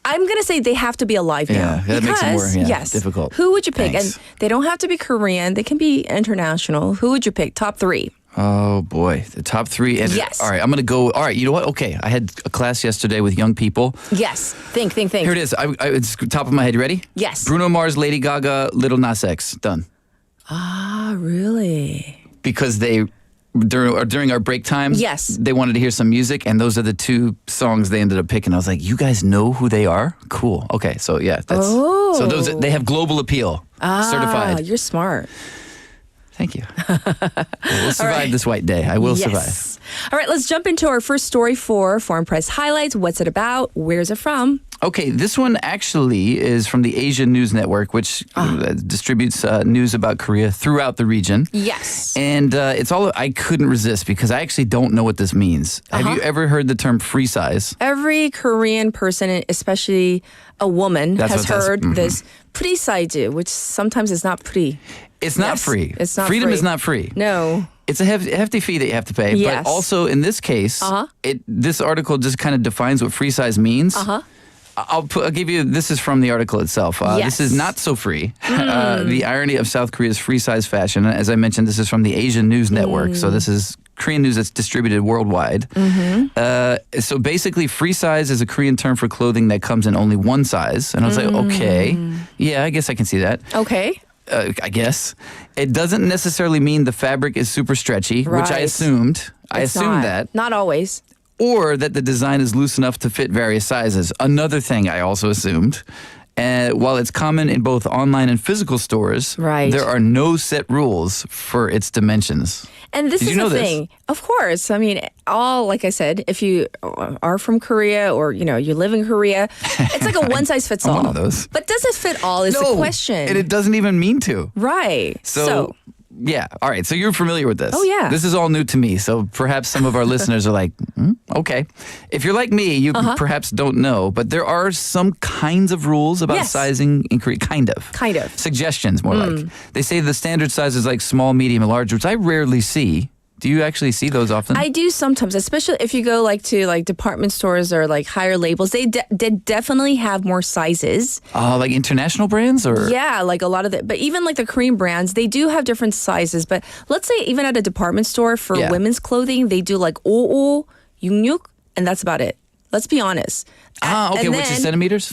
I'm going to say they have to be alive now. Yeah, that makes it more difficult. Who would you pick? Thanks. And they don't have to be Korean. They can be international. Who would you pick? Top 3. Oh boy, the top 3. Yes. All right, I'm going to go. All right, you know what? Okay, I had a class yesterday with young people. Yes. Think. Here it is. It's top of my head. You ready? Yes. Bruno Mars, Lady Gaga, Little Nas X. Done. Ah, really? Because during our break time, yes, they wanted to hear some music, and those are the 2 songs they ended up picking. I was like, you guys know who they are? Cool. Okay, so yeah, so they have global appeal. Certified. You're smart. Thank you. We'll survive this White Day. I will survive. All right, let's jump into our first story for Foreign Press Highlights. What's it about? Where's it from? Okay, this one actually is from the Asian News Network, which distributes news about Korea throughout the region. Yes. And I couldn't resist because I actually don't know what this means. Have you ever heard the term free size? Every Korean person, especially a woman, has heard this free size, which sometimes is not free. It's not free. It's not Freedom free. is not free. No. It's a hefty fee that you have to pay. Yes. But also in this case, this article just kind of defines what free size means. I'll give you, this is from the article itself. This is not so free. The irony of South Korea's free size fashion. As I mentioned, this is from the Asian News Network. So this is Korean news that's distributed worldwide. So basically, free size is a Korean term for clothing that comes in only one size. And I was like, okay, yeah, I guess I can see that. Okay. I guess. It doesn't necessarily mean the fabric is super stretchy, which I assumed. I assumed that. Not always. Or that the design is loose enough to fit various sizes. Another thing I also assumed. While it's common in both online and physical stores, there are no set rules for its dimensions. And this is the thing. Of course. I mean, like I said, if you are from Korea or, you live in Korea, it's like a one size fits all. One of those. But does it fit all is the question. And it doesn't even mean to. Right. So yeah. All right. So you're familiar with this. Oh, yeah. This is all new to me. So perhaps some of our listeners are like, okay. If you're like me, you perhaps don't know. But there are some kinds of rules about sizing in Korea. Kind of. Suggestions, more like. They say the standard size is like small, medium, and large, which I rarely see. Do you actually see those often? I do sometimes, especially if you go to department stores or higher labels. They definitely have more sizes. Like international brands or? Yeah, like a lot of but even the Korean brands, they do have different sizes. But let's say even at a department store for women's clothing, they do 55, 66, and that's about it. Let's be honest. Okay, which is centimeters?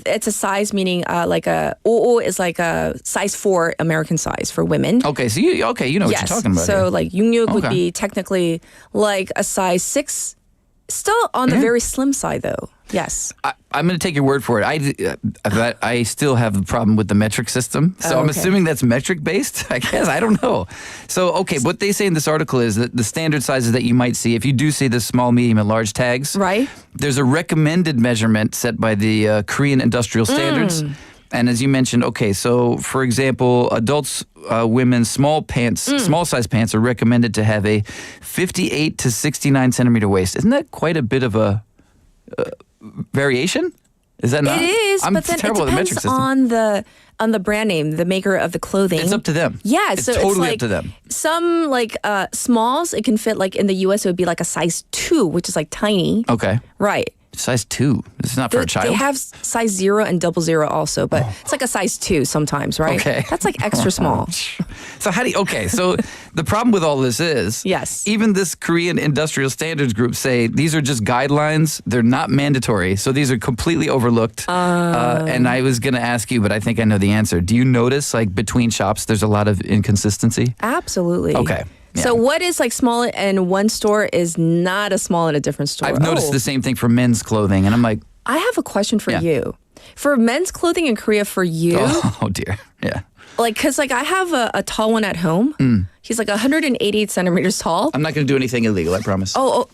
It's a size, meaning a 55 is a size 4 American size for women. Okay, so you know what you're talking about. So 66 would be technically a size 6 Still on the very slim side, though. Yes. I'm going to take your word for it. I still have the problem with the metric system. So I'm assuming that's metric based, I guess. I don't know. So, okay, what they say in this article is that the standard sizes that you might see, if you do see the small, medium, and large tags, right? There's a recommended measurement set by the Korean industrial standards. And as you mentioned, okay, so for example, adults, women's small size pants are recommended to have a 58 to 69 centimeter waist. Isn't that quite a bit of a variation? Is that not? It is, I'm but then it terrible at the metric depends system. on the brand name, the maker of the clothing. It's up to them. Yeah, it's so totally it's up to them. Some like smalls, it can fit like in the US, it would be like a size 2, which is like tiny. Okay. Right. Size 2. This is not for a child. They have size 0 and 00 also, but it's like a size 2 sometimes, right? Okay. That's like extra small. So so the problem with all this is, yes, even this Korean industrial standards group say these are just guidelines. They're not mandatory. So these are completely overlooked. And I was going to ask you, but I think I know the answer. Do you notice like between shops, there's a lot of inconsistency? Absolutely. Okay. Yeah. So what is like small in one store is not a small in a different store. I've noticed the same thing for men's clothing, and I'm like, I have a question for you. For men's clothing in Korea, for you, oh dear, yeah. Like, cause like I have a tall one at home. He's like 188 centimeters tall. I'm not going to do anything illegal, I promise. Oh,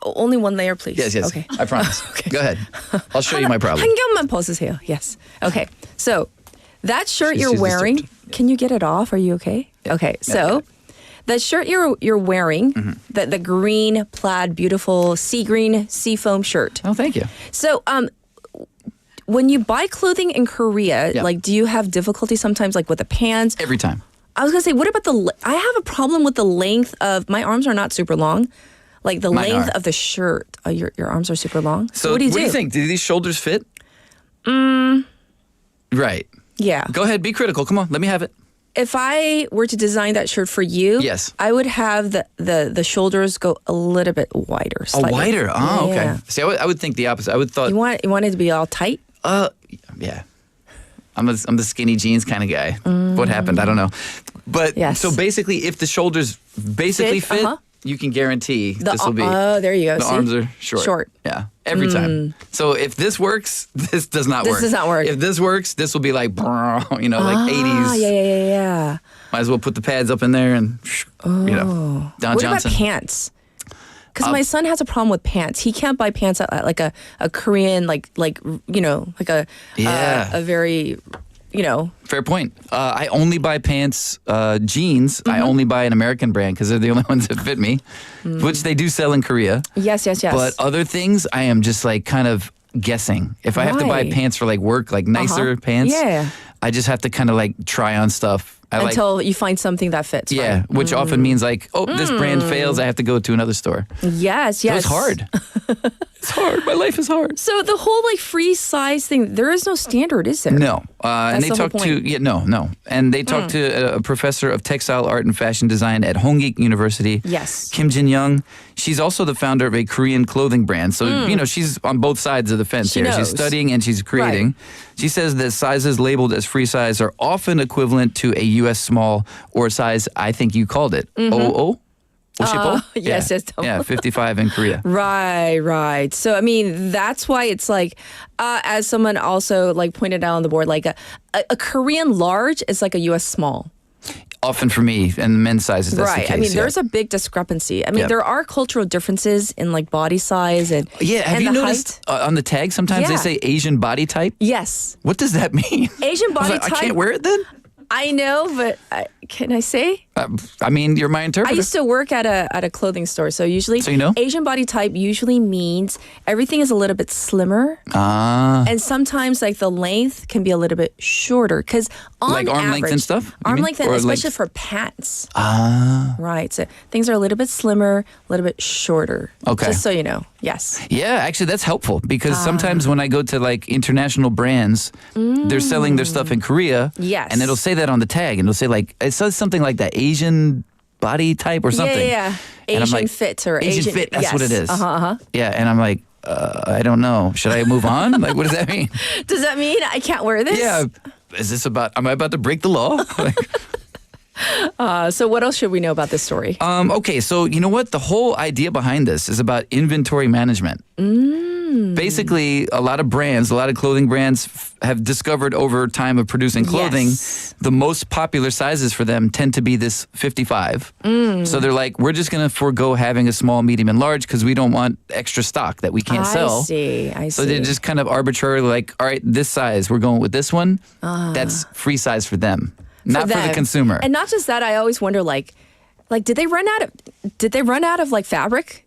only one layer, please. Yes, Okay. I promise. Go ahead. I'll show you my problem. 한 겹만 벗으세요. Yes. Okay. So that shirt you're wearing, can you get it off? Are you okay? Okay. So. The shirt you're wearing, the green plaid, beautiful sea green seafoam shirt. Oh, thank you. So, when you buy clothing in Korea, like, do you have difficulty sometimes, like with the pants? Every time. I was gonna say, what about I have a problem with the length of my arms are not super long, like the length of the shirt. Oh, your arms are super long. So what do you do? What do you think? Do these shoulders fit? Right. Yeah. Go ahead. Be critical. Come on. Let me have it. If I were to design that shirt for you, yes, I would have the shoulders go a little bit wider. Slightly. Oh, wider. Oh, okay. Yeah. See, I would think the opposite. I would thought you want it to be all tight. Yeah. I'm the skinny jeans kind of guy. What happened? I don't know. But so basically, if the shoulders basically fit, you can guarantee this will be. Oh, there you go. The arms are short. Yeah, every time. So if this works, this does not work. This does not work. If this works, this will be like, like 80s. Yeah. Might as well put the pads up in there and, Don What Johnson. About pants? Because my son has a problem with pants. He can't buy pants at like a Korean, like a very, Fair point. I only buy pants, jeans. I only buy an American brand because they're the only ones that fit me, which they do sell in Korea. Yes. But other things, I am just like kind of guessing. If I have to buy pants for like work, like nicer pants, I just have to kind of like try on stuff. Until you find something that fits. Yeah, right? which often means like, this brand fails, I have to go to another store. Yes. So it's hard. It's hard. My life is hard. So the whole like free size thing, there is no standard, is there? No. And they talked to no. And they talked to a professor of textile art and fashion design at Hongik University. Yes. Kim Jin-young. She's also the founder of a Korean clothing brand. So, she's on both sides of the fence here. Knows. She's studying and she's creating. Right. She says that sizes labeled as free size are often equivalent to a U.S. small or size, I think you called it, OO? Yes. Yeah, 55 in Korea. Right. So, I mean, that's why it's like, as someone also like pointed out on the board, like a Korean large is like a U.S. small. Often for me, and men's sizes, that's the case. I mean, there's a big discrepancy. I mean, there are cultural differences in like body size and have you noticed on the tag sometimes they say Asian body type? Yes. What does that mean? Asian body type. I can't wear it then? I know, but can I say? I mean, you're my interpreter. I used to work at a clothing store, so usually Asian body type usually means everything is a little bit slimmer. And sometimes like the length can be a little bit shorter because on like arm average, length and stuff? Arm length, and especially for pants. Right. So things are a little bit slimmer, a little bit shorter. Okay. Just so you know. Yes. Yeah, actually that's helpful because sometimes when I go to like international brands, they're selling their stuff in Korea. Yes. And it'll say that on the tag and it'll say like, it says something like that Asian body type or something. Yeah. Asian fit or Asian fit, that's what it is. Uh-huh. Yeah, and I'm like, I don't know. Should I move on? Like, what does that mean? Does that mean I can't wear this? Yeah. Am I about to break the law? So what else should we know about this story? Okay, so you know what? The whole idea behind this is about inventory management. Basically, a lot of clothing brands have discovered over time of producing clothing, the most popular sizes for them tend to be this 55. So they're like, we're just going to forego having a small, medium, and large because we don't want extra stock that we can't sell. I see. So they're just kind of arbitrarily like, all right, this size, we're going with this one. That's free size for them. Not for the consumer. And not just that, I always wonder, like, did they run out of like fabric?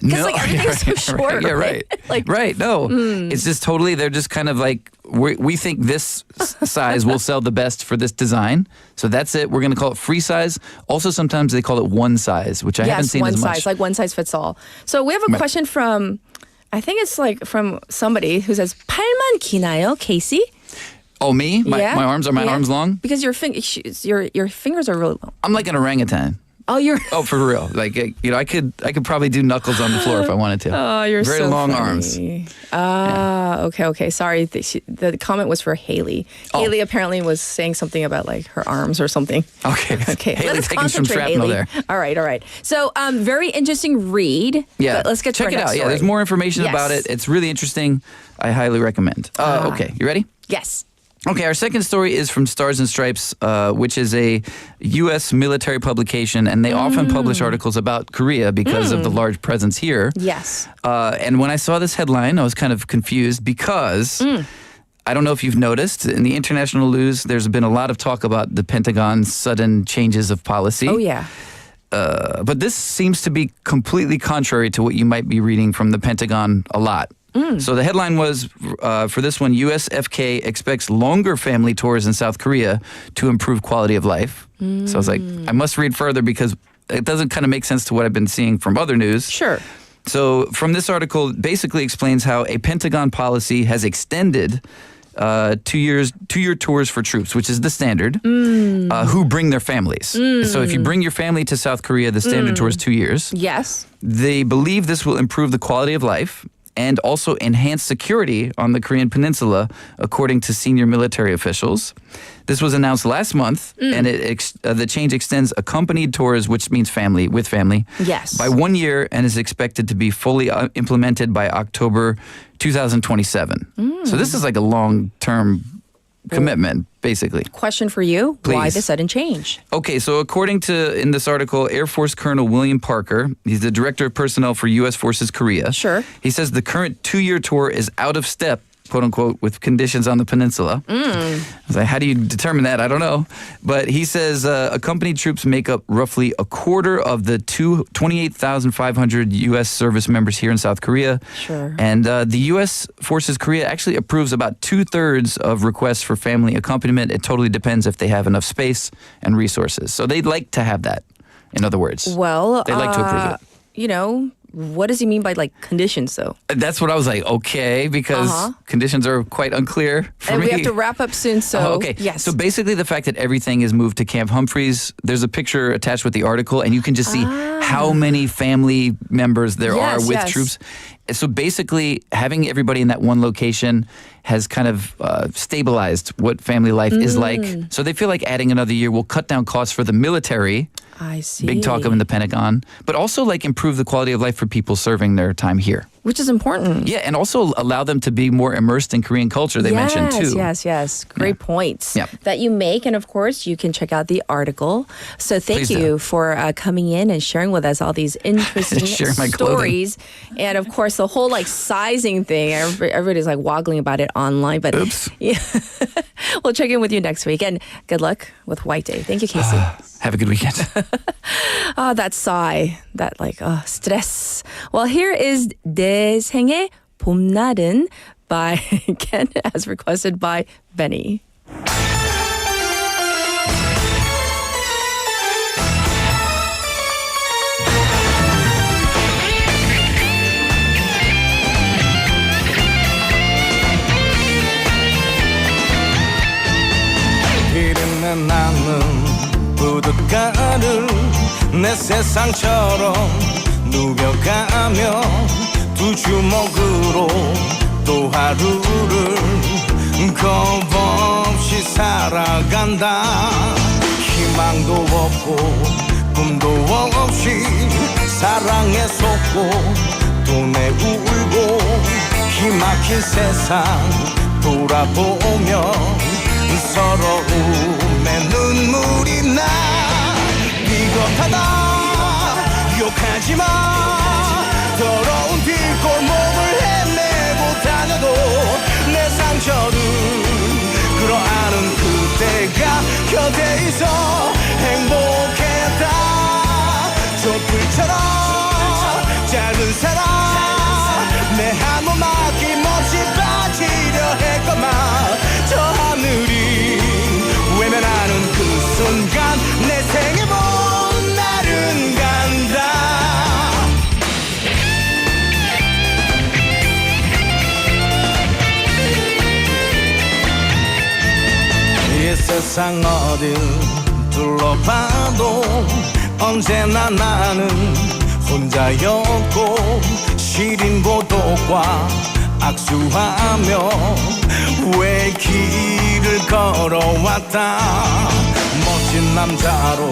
Because like everything's so short. Yeah, right. Right. No, it's just totally. They're just kind of like we think this size will sell the best for this design, so that's it. We're going to call it free size. Also, sometimes they call it one size, which I haven't seen as much. One size, like one size fits all. So we have a question from, I think it's like from somebody who says, "팔만 기나요, Casey?" Oh, me? My arms are arms long? Because your fingers are really long. I'm like an orangutan. Oh, you're. Oh, for real. Like, I could probably do knuckles on the floor if I wanted to. Oh, you're very so long funny. arms. Okay. Sorry. The comment was for Haley. Haley apparently was saying something about like her arms or something. Okay. Haley, let us taking some shrapnel Haley. there. All right. So, very interesting read. Yeah. But let's get to Check our it next out. story. Yeah, there's more information about it. It's really interesting. I highly recommend. Okay, you ready? Yes. Okay, our second story is from Stars and Stripes, which is a U.S. military publication, and they often publish articles about Korea because of the large presence here. Yes. And when I saw this headline, I was kind of confused because I don't know if you've noticed, in the international news, there's been a lot of talk about the Pentagon's sudden changes of policy. Oh, yeah. But this seems to be completely contrary to what you might be reading from the Pentagon a lot. So the headline was, for this one, USFK expects longer family tours in South Korea to improve quality of life. So I was like, I must read further because it doesn't kind of make sense to what I've been seeing from other news. Sure. So from this article, it basically explains how a Pentagon policy has extended 2-year tours for troops, which is the standard, who bring their families. So if you bring your family to South Korea, the standard tour is 2 years. Yes. They believe this will improve the quality of life and also enhance security on the Korean peninsula, according to senior military officials. This was announced last month, and the change extends accompanied tours, which means with family, yes, by 1 year and is expected to be fully implemented by October 2027. So this is like a long-term commitment, basically. Question for you. Please. Why the sudden change? Okay, so according to, in this article, Air Force Colonel William Parker, he's the Director of Personnel for U.S. Forces Korea. Sure. He says the current 2-year tour is out of step, quote unquote, with conditions on the peninsula. I was like, how do you determine that? I don't know. But he says accompanied troops make up roughly a quarter of the 28,500 U.S. service members here in South Korea. Sure. And the U.S. Forces Korea actually approves about 2/3 of requests for family accompaniment. It totally depends if they have enough space and resources. So they'd like to have that, in other words. Well, they'd like to approve it. You know, what does he mean by like conditions, though? That's what I was like, okay, because conditions are quite unclear for and me. we have to wrap up soon, so okay. Yes. So basically the fact that everything is moved to Camp Humphreys, there's a picture attached with the article, and you can just see how many family members there are with troops. So basically having everybody in that one location has kind of stabilized what family life is like. So they feel like adding another year will cut down costs for the military. I see. Big talk of in the Pentagon, but also like improve the quality of life for people serving their time here. Which is important. Yeah, and also allow them to be more immersed in Korean culture, they mentioned too. Yes. Great points that you make. And of course, you can check out the article. So thank you for coming in and sharing with us all these interesting stories. And of course, the whole like sizing thing, everybody's like waggling about it online. But yeah, we'll check in with you next week. And good luck with White Day. Thank you, Casey. Have a good weekend. That sigh, that like stress. Well, here is 내 생의 봄날은 by Ken, as requested by Benny. 이름은 나는 부둣가를 내 세상처럼 누벼가며 두 주먹으로 또 하루를 겁없이 살아간다. 힘을 희망도 없고 꿈도 없이 사랑에 속고 돈에 울고 기막힌 세상 돌아보며 서러움에 눈물이 나 비겁하다 욕하지마 더러운 뒷골목을 헤매고 다녀도 내 상처를 끌어안은 그대가 곁에 있어 행복했다 촛불처럼 짧은 사랑 내 한 번 막힘없이 빠지려 했건만 저 하늘이 외면하는 그 순간 내 생에 본 날은 간다 이 세상 어딜 둘러봐도 언제나 나는 혼자였고 시린 보도과 악수하며 왜 길을 걸어왔다 멋진 남자로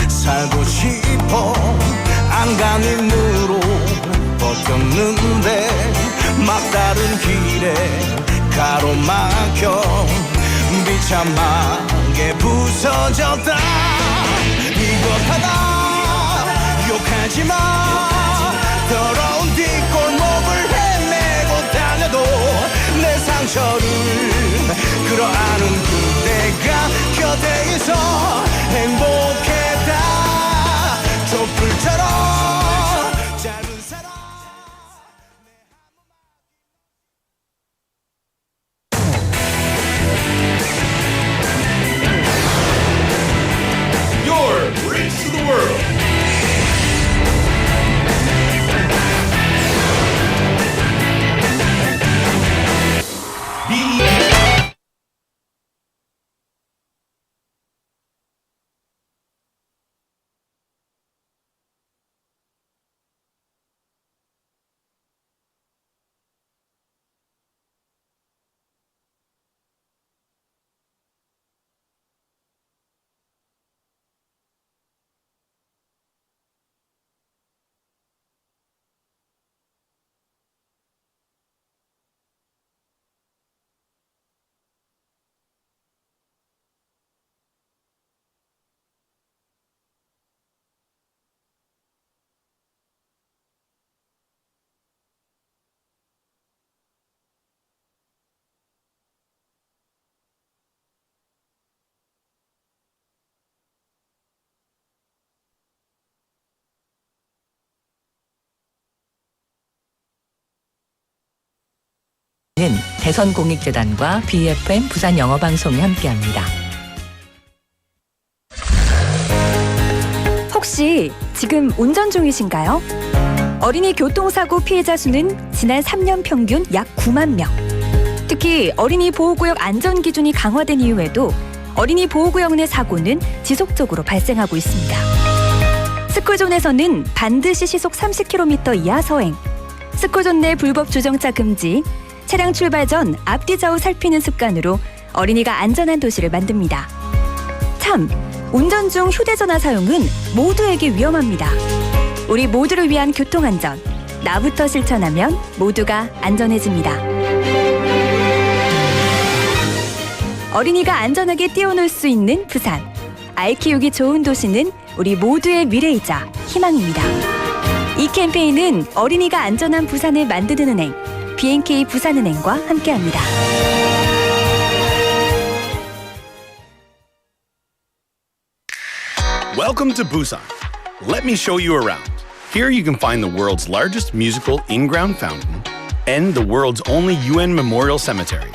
살고 싶어 안간힘으로 버텼는데 막다른 길에 가로막혀 비참하게 부서졌다 비겁하다 욕하지마 더러운 뒷골목을 헤매고 다녀도 내 상처를 끌어안은 그대가 곁에 있어 행복했다 촛불처럼 짧은 사랑 Your Bridge to the World. 는 대선공익재단과 bfm 부산영어방송이 함께합니다. 혹시 지금 운전 중이신가요? 어린이 교통사고 피해자 수는 지난 3년 평균 약 9만 명. 특히 어린이 보호구역 안전기준이 강화된 이후에도 어린이 보호구역 내 사고는 지속적으로 발생하고 있습니다. 스쿨존에서는 반드시 시속 30km 이하 서행, 스쿨존 내 불법 주정차 금지, 차량 출발 전 앞뒤 좌우 살피는 습관으로 어린이가 안전한 도시를 만듭니다. 참, 운전 중 휴대전화 사용은 모두에게 위험합니다. 우리 모두를 위한 교통안전, 나부터 실천하면 모두가 안전해집니다. 어린이가 안전하게 뛰어놀 수 있는 부산. 아이 키우기 좋은 도시는 우리 모두의 미래이자 희망입니다. 이 캠페인은 어린이가 안전한 부산을 만드는 은행, B&K 부산은행과 함께합니다. Welcome to Busan. Let me show you around. Here you can find the world's largest musical in-ground fountain and the world's only UN memorial cemetery.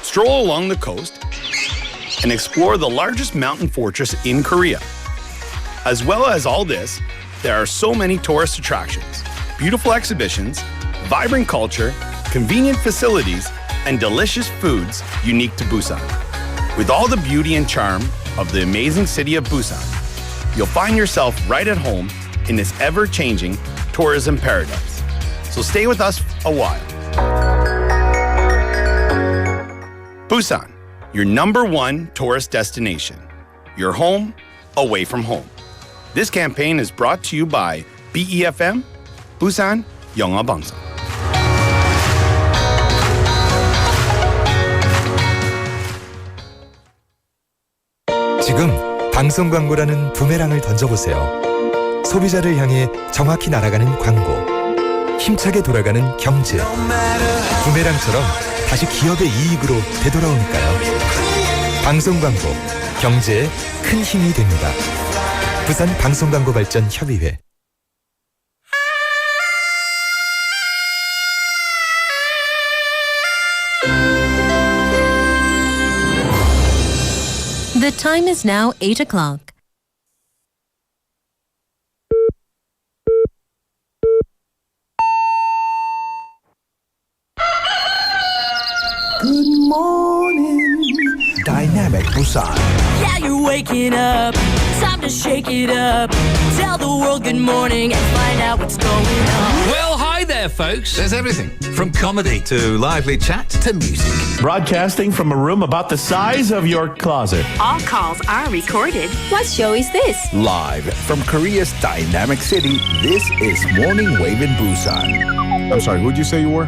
Stroll along the coast and explore the largest mountain fortress in Korea. As well as all this, there are so many tourist attractions, beautiful exhibitions, vibrant culture, convenient facilities, and delicious foods unique to Busan. With all the beauty and charm of the amazing city of Busan, you'll find yourself right at home in this ever-changing tourism paradise. So stay with us a while. Busan, your #1 tourist destination. your home away from home. This campaign is brought to you by befm, 부산영어방송. 지금 방송 광고라는 부메랑을 던져보세요. 소비자를 향해 정확히 날아가는 광고, 힘차게 돌아가는 경제. 부메랑처럼 다시 기업의 이익으로 되돌아오니까요. 방송 광고, 경제에 큰 힘이 됩니다. 부산 방송광고발전협의회. The time is now 8 o'clock. Good morning, Dynamic Busan. Yeah, you're waking up. Time to shake it up. Tell the world good morning and find out what's going on. Well, hi there, folks. There's everything from comedy to lively chat to music. Broadcasting from a room about the size of your closet. All calls are recorded. What show is this? Live from Korea's dynamic city, this is Morning Wave in Busan. I'm sorry, who'd you say you were?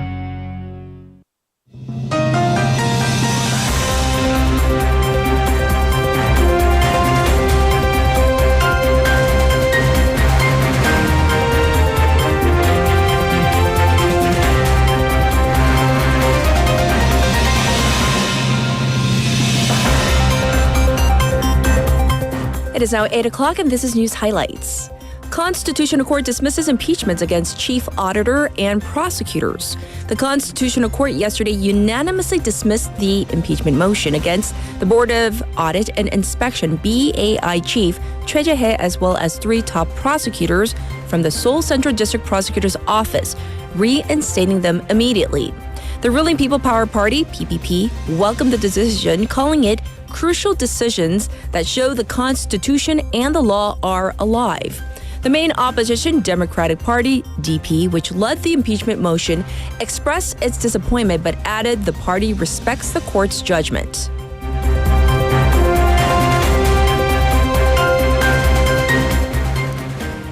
It is now 8 o'clock and this is news highlights. Constitutional Court dismisses impeachments against chief auditor and prosecutors. The Constitutional Court yesterday unanimously dismissed the impeachment motion against the Board of Audit and Inspection BAI chief Choi Jae-hae as well as 3 top prosecutors from the Seoul Central District Prosecutor's Office, reinstating them immediately. The ruling People Power Party, PPP, welcomed the decision, calling it crucial decisions that show the Constitution and the law are alive. The main opposition, Democratic Party, DP, which led the impeachment motion, expressed its disappointment but added the party respects the court's judgment.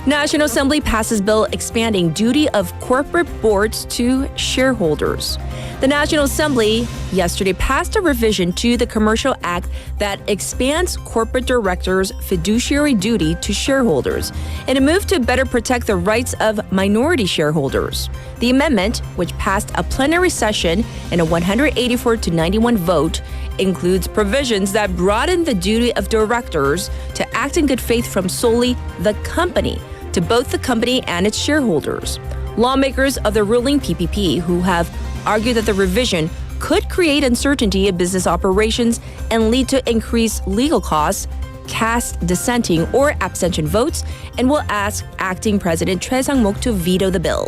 National Assembly passes bill expanding duty of corporate boards to shareholders. The National Assembly yesterday passed a revision to the Commercial Act that expands corporate directors' fiduciary duty to shareholders in a move to better protect the rights of minority shareholders. The amendment, which passed a plenary session in a 184-91 vote, includes provisions that broaden the duty of directors to act in good faith from solely the company to both the company and its shareholders. Lawmakers of the ruling PPP, who have argued that the revision could create uncertainty in business operations and lead to increased legal costs, cast dissenting or abstention votes, and will ask acting President Choi Sang-mok to veto the bill.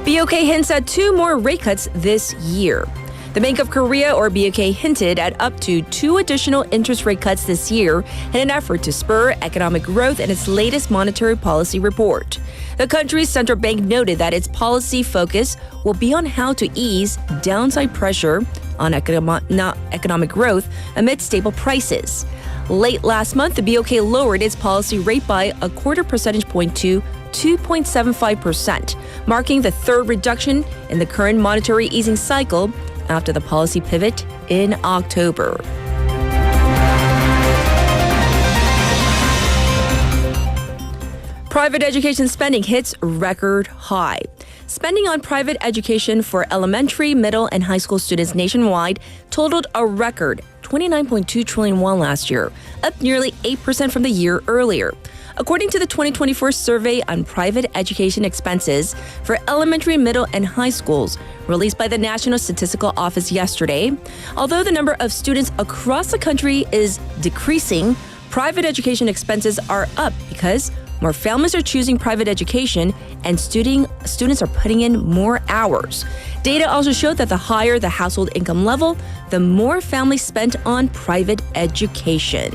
BOK hints at 2 more rate cuts this year. The Bank of Korea, or BOK, hinted at up to 2 additional interest rate cuts this year in an effort to spur economic growth in its latest monetary policy report. The country's central bank noted that its policy focus will be on how to ease downside pressure on economic growth amid stable prices. Late last month, the BOK lowered its policy rate by a quarter percentage point to 2.75%, marking the 3rd reduction in the current monetary easing cycle after the policy pivot in October. Private education spending hits record high. Spending on private education for elementary, middle, and high school students nationwide totaled a record 29.2 trillion won last year, up nearly 8% from the year earlier. According to the 2024 survey on private education expenses for elementary, middle, and high schools, released by the National Statistical Office yesterday, although the number of students across the country is decreasing, private education expenses are up because more families are choosing private education and students are putting in more hours. Data also showed that the higher the household income level, the more families spent on private education.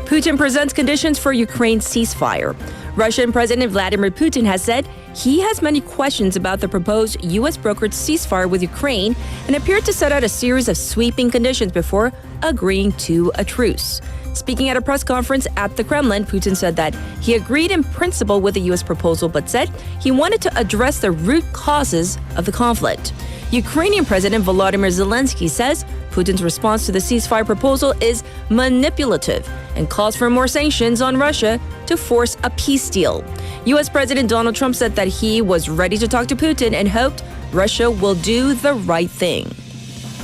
Putin presents conditions for Ukraine's ceasefire. Russian President Vladimir Putin has said he has many questions about the proposed U.S. brokered ceasefire with Ukraine and appeared to set out a series of sweeping conditions before agreeing to a truce. Speaking at a press conference at the Kremlin, Putin said that he agreed in principle with the U.S. proposal, but said he wanted to address the root causes of the conflict. Ukrainian President Volodymyr Zelensky says Putin's response to the ceasefire proposal is manipulative and calls for more sanctions on Russia to force a peace deal. U.S. President Donald Trump said that he was ready to talk to Putin and hoped Russia will do the right thing.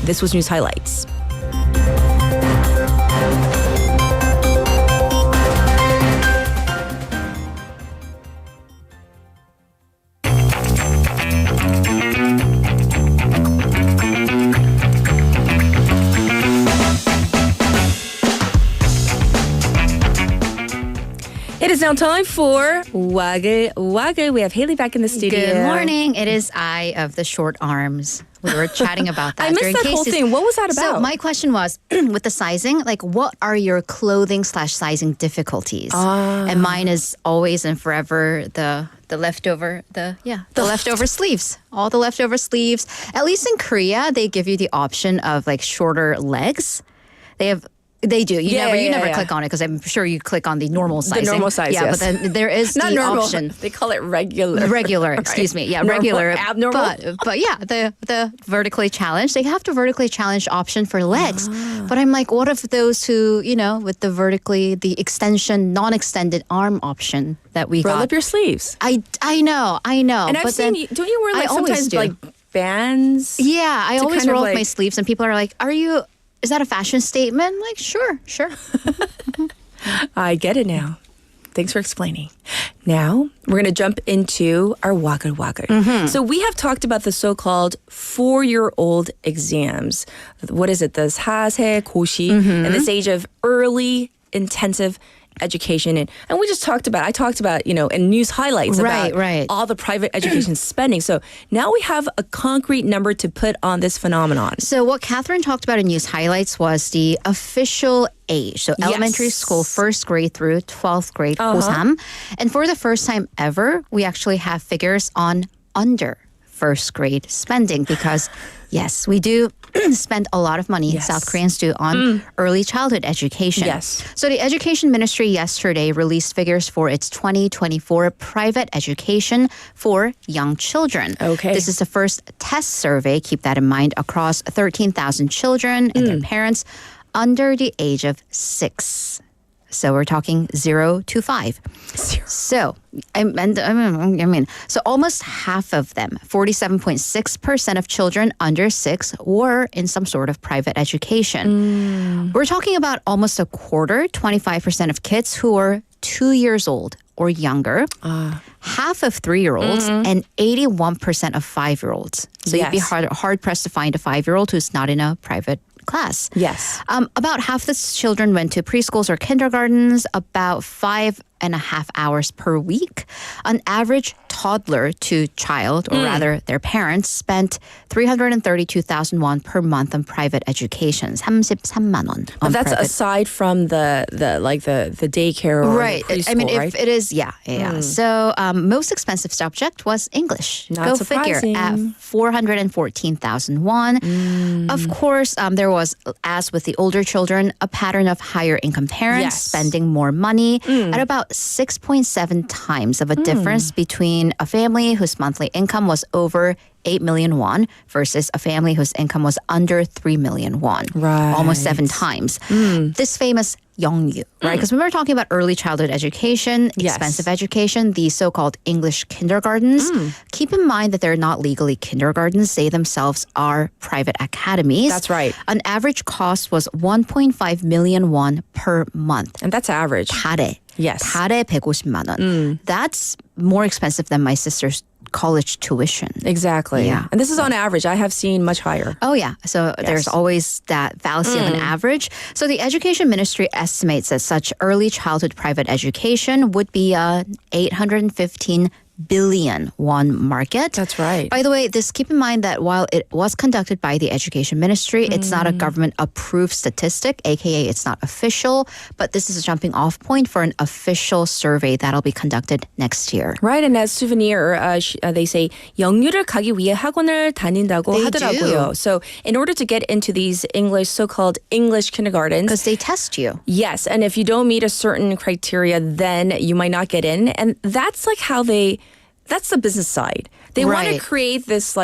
This was News Highlights. It is now time for Wagle. We have Haley back in the studio. Good morning. It is I of the short arms. We were chatting about that. I missed that whole thing. What was that about? So my question was, with the sizing, like what are your clothing/sizing difficulties? And mine is always and forever the leftover sleeves. All the leftover sleeves. At least in Korea, they give you the option of like shorter legs. They do. You never click on it because I'm sure you click on the normal sizing. The normal size, yeah, yes. but then there is Not the normal. option. They call it regular. Regular, excuse me. Yeah, regular. Abnormal. But yeah, the vertically challenged. They have the vertically challenged option for legs. But I'm like, what if those who, with the extension, non-extended arm option that we got? Roll up your sleeves. I know. And I've seen you, don't you wear like sometimes like bands? Yeah, I always roll up my sleeves and people are like, is that a fashion statement? I'm like, sure. I get it now. Thanks for explaining. Now, we're going to jump into our wa글와글. Mm-hmm. So we have talked about the so-called 4-year-old exams. What is it? The 사세 고시, and this age of early intensive education. And we just talked about, I talked about, in news highlights about all the private education spending. So now we have a concrete number to put on this phenomenon. So what Catherine talked about in news highlights was the official age. So elementary school, first grade through 12th grade, 고3. And for the first time ever, we actually have figures on under first grade spending because, yes, we do spend a lot of money, South Koreans do, on early childhood education. Yes. So the Education Ministry yesterday released figures for its 2024 private education for young children. Okay. This is the first test survey, keep that in mind, across 13,000 children and their parents under the age of 6. So we're talking 0 to 5. So, so almost half of them, 47.6% of children under 6 were in some sort of private education. We're talking about almost a quarter, 25% of kids who are 2 years old or younger, half of 3-year-olds, and 81% of 5-year-olds. So you'd be hard-pressed to find a 5-year-old who's not in a private class. Yes. About half the children went to preschools or kindergartens, about 5.5 hours per week. On average, toddler to child, or rather their parents, spent 332,000 won per month on private educations. 33만 원. But that's aside from the daycare or preschool, I mean, right? if it is, yeah. So most expensive subject was English. Not Go surprising. figure, at 414,000 won. Of course, there was, as with the older children, a pattern of higher income parents spending more money at about 6.7 times of a difference between a family whose monthly income was over 8 million won versus a family whose income was under 3 million won. Right. Almost 7 times. This famous 영유, right? Because when we're talking about early childhood education, expensive education, the so-called English kindergartens, keep in mind that they're not legally kindergartens. They themselves are private academies. That's right. An average cost was 1.5 million won per month. And that's average. 달에. Yes. 달에 150만 원. That's more expensive than my sister's college tuition. Exactly. Yeah. And this is on average. I have seen much higher. Oh, yeah. So there's always that fallacy of an average. So the Education Ministry estimates that such early childhood private education would be 815 billion won market. That's right. By the way, keep in mind that while it was conducted by the Education Ministry, it's not a government-approved statistic, aka it's not official, but this is a jumping off point for an official survey that'll be conducted next year. Right, and as souvenir, they say 영유를 가기 위해 학원을 다닌다고 They 하더라고요. do. So in order to get into these so-called English kindergartens, Because they test you. yes, and if you don't meet a certain criteria, then you might not get in, and that's like how that's the business side. They want to Right. create this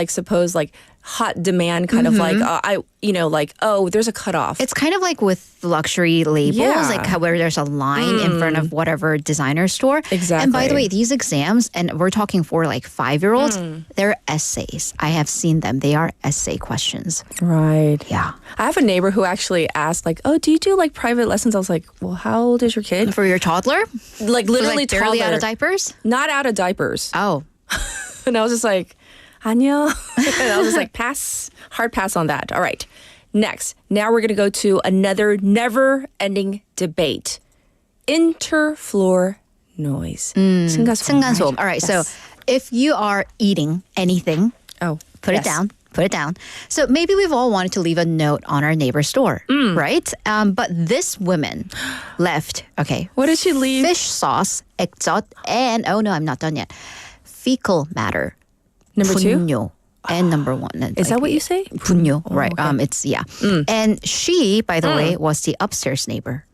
hot demand kind of there's a cutoff. It's kind of like with luxury labels, Yeah. like where there's a line in front of whatever designer store. Exactly. And by the way, these exams, and we're talking for 5-year-olds, they're essays. I have seen them. They are essay questions. Right. Yeah. I have a neighbor who actually asked, oh, do you do private lessons? I was like, well, how old is your kid? For your toddler? Literally barely toddler. out of diapers? Not out of diapers. Oh. And I was just like, 아니요. And I was just like, hard pass on that. All right. Next, now we're going to go to another never-ending debate. Interfloor noise. 층간소음. All right, so if you are eating anything, put it down. Put it down. So maybe we've all wanted to leave a note on our neighbor's door, right? But this woman left, what did she leave? Fish sauce, 액젓, and, oh no, I'm not done yet, fecal matter. Number 2? 분뇨. And number 1. Is that what you say? 분뇨, right. Okay. It's, yeah. And she, by the way, was the upstairs neighbor.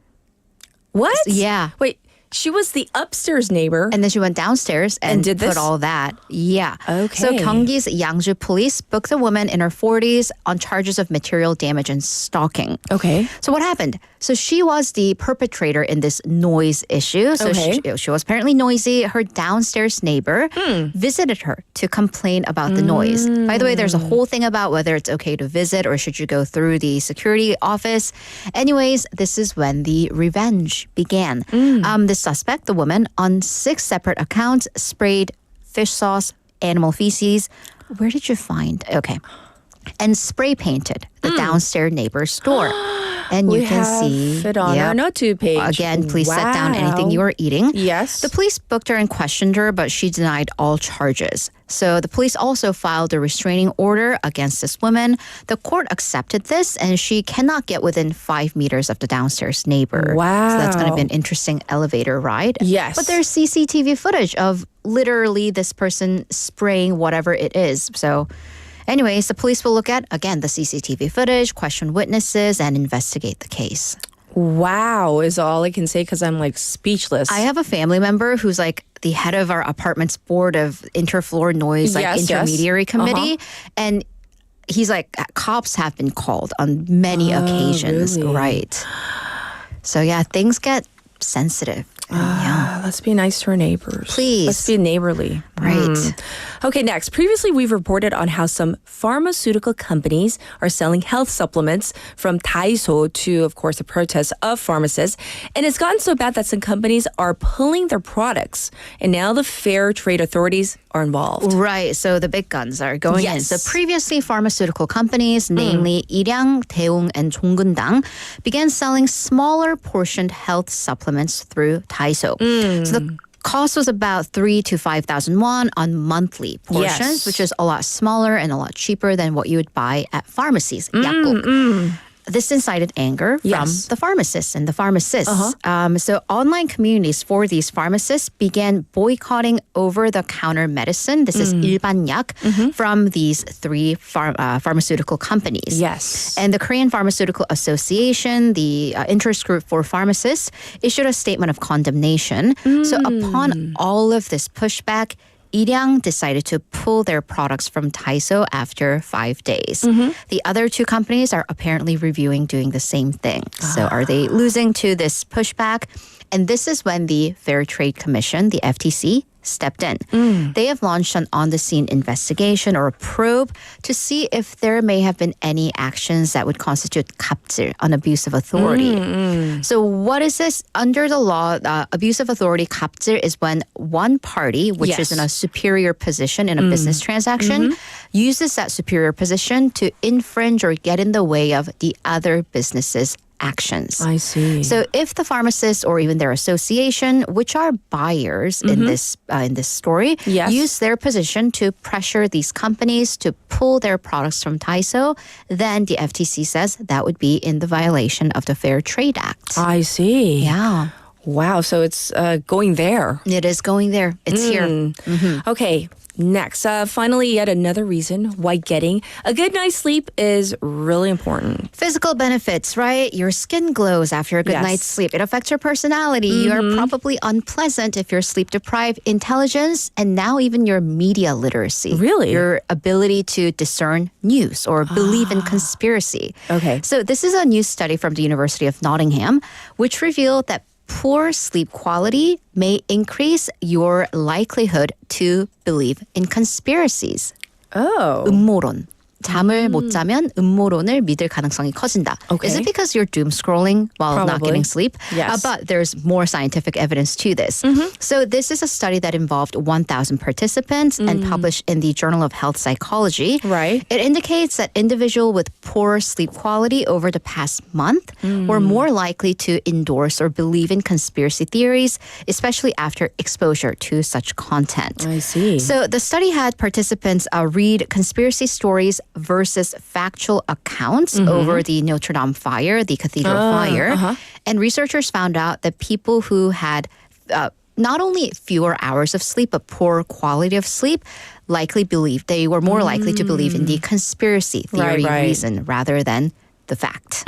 What? Yeah. Wait, she was the upstairs neighbor. And then she went downstairs and did put this? all that. Yeah. Okay. So Gyeonggi's Yangju police booked the woman in her 40s on charges of material damage and stalking. Okay. So what happened? So she was the perpetrator in this noise issue. So she was apparently noisy. Her downstairs neighbor visited her to complain about the noise. By the way, there's a whole thing about whether it's okay to visit or should you go through the security office. Anyways, this is when the revenge began. The suspect, the woman, on 6 separate accounts, sprayed fish sauce, animal feces. Where did you find? Okay. And spray painted the downstairs neighbor's door. And you can see it on our note page. Again, please set down anything you are eating. Yes. The police booked her and questioned her, but she denied all charges. So the police also filed a restraining order against this woman. The court accepted this, and she cannot get within 5 meters of the downstairs neighbor. Wow. So that's going to be an interesting elevator ride. Yes. But there's CCTV footage of literally this person spraying whatever it is. So anyways, the police will look at, again, the CCTV footage, question witnesses, and investigate the case. Wow is all I can say because I'm speechless. I have a family member who's the head of our apartment's board of interfloor noise intermediary committee. And he's cops have been called on many occasions. Really? Right. So yeah, things get sensitive. Let's be nice to our neighbors. Please. Let's be neighborly. Right. Okay, next. Previously, we've reported on how some pharmaceutical companies are selling health supplements from Daiso to, of course, the protests of pharmacists. And it's gotten so bad that some companies are pulling their products. And now the fair trade authorities are involved. Right. So the big guns are going in. Yes. So previously, pharmaceutical companies, namely Il양, Daewung, and Jonggundang, began selling smaller portioned health supplements through Daiso. So the cost was about 3,000 to 5,000 won on monthly portions, Yes. which is a lot smaller and a lot cheaper than what you would buy at pharmacies. 약국. This incited anger from the pharmacists and the pharmacists. So online communities for these pharmacists began boycotting over-the-counter medicine. This is 일반약 from these 3 pharmaceutical companies. Yes. And the Korean Pharmaceutical Association, the interest group for pharmacists, issued a statement of condemnation. So upon all of this pushback, Il양 decided to pull their products from Daiso after 5 days. The other 2 companies are apparently reviewing doing the same thing. So are they losing to this pushback? And this is when the Fair Trade Commission, the FTC, stepped in. They have launched an on-the-scene investigation or a probe to see if there may have been any actions that would constitute 갑질, an abuse of authority. So what is this? Under the law, abuse of authority, 갑질, is when one party, which is in a superior position in a business transaction, uses that superior position to infringe or get in the way of the other business's actions. I see. So if the pharmacist or even their association, which are buyers in this story, use their position to pressure these companies to pull their products from Daiso, then the FTC says that would be in the violation of the Fair Trade Act. I see. Yeah. Wow, so it's going there. It is going there. It's here. Okay, next. Finally, yet another reason why getting a good night's sleep is really important. Physical benefits, right? Your skin glows after a good night's sleep. It affects your personality. You are probably unpleasant if you're sleep deprived. Intelligence, and now even your media literacy. Really? Your ability to discern news or believe in conspiracy. Okay. So this is a new study from the University of Nottingham, which revealed that poor sleep quality may increase your likelihood to believe in conspiracies. Oh. 음모론. 잠을 못 자면 음모론을 믿을 가능성이 커진다. Okay. Is it because you're doom scrolling while not Probably. getting sleep? Yes. But there's more scientific evidence to this. So this is a study that involved 1,000 participants and published in the Journal of Health Psychology. Right. It indicates that individuals with poor sleep quality over the past month were more likely to endorse or believe in conspiracy theories, especially after exposure to such content. I see. So the study had participants read conspiracy stories versus factual accounts over the Notre Dame fire, the cathedral fire. And researchers found out that people who had not only fewer hours of sleep, but poor quality of sleep, they were more likely to believe in the conspiracy theory reason rather than the fact.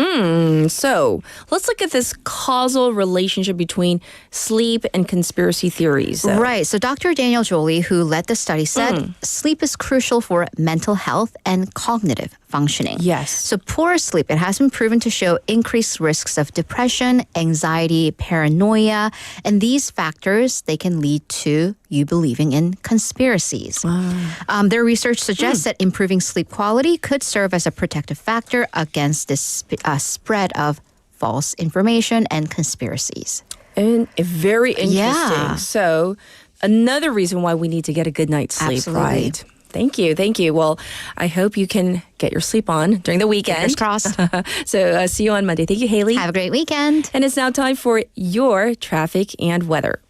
So let's look at this causal relationship between sleep and conspiracy theories. Right. So Dr. Daniel Jolie, who led the study, said sleep is crucial for mental health and cognitive functioning. Yes. So poor sleep, it has been proven to show increased risks of depression, anxiety, paranoia, and these factors, they can lead to you believing in conspiracies. Their research suggests that improving sleep quality could serve as a protective factor against this spread of false information and conspiracies. And very interesting. Yeah. So another reason why we need to get a good night's sleep, Absolutely. right? Thank you. Thank you. Well, I hope you can get your sleep on during the weekend. Fingers crossed. So see you on Monday. Thank you, Haley. Have a great weekend. And it's now time for your traffic and weather.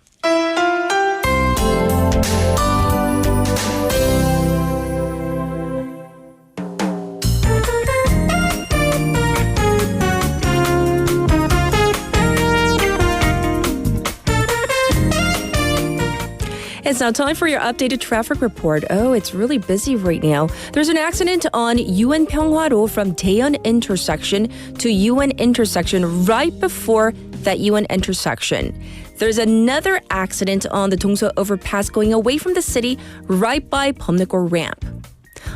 It's now time for your updated traffic report. Oh, it's really busy right now. There's an accident on UN Pyeonghwa-ro from Daeyeon intersection to UN intersection right before that UN intersection. There's another accident on the Dongso overpass going away from the city right by Pyeongnekgo ramp.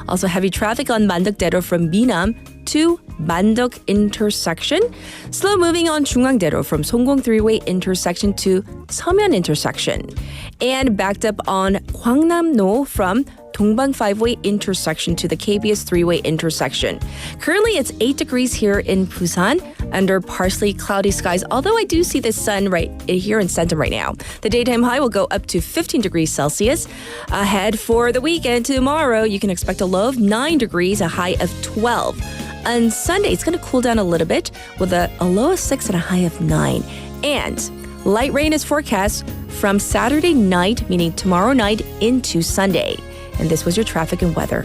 Also heavy traffic on Mandok-daero from Minam to Mandok intersection. Slow moving on Jungwang-daero from Songgong 3-way intersection to Seomyeon intersection. And backed up on Gwangnam-no from Dongbang 5-way intersection to the KBS 3-way intersection. Currently, it's 8 degrees here in Busan under partially cloudy skies, although I do see the sun right here in Centum right now. The daytime high will go up to 15 degrees Celsius. Ahead for the weekend tomorrow, you can expect a low of 9 degrees, a high of 12. On Sunday, it's going to cool down a little bit with a low of 6 and a high of 9. And light rain is forecast from Saturday night, meaning tomorrow night, into Sunday. And this was your traffic and weather.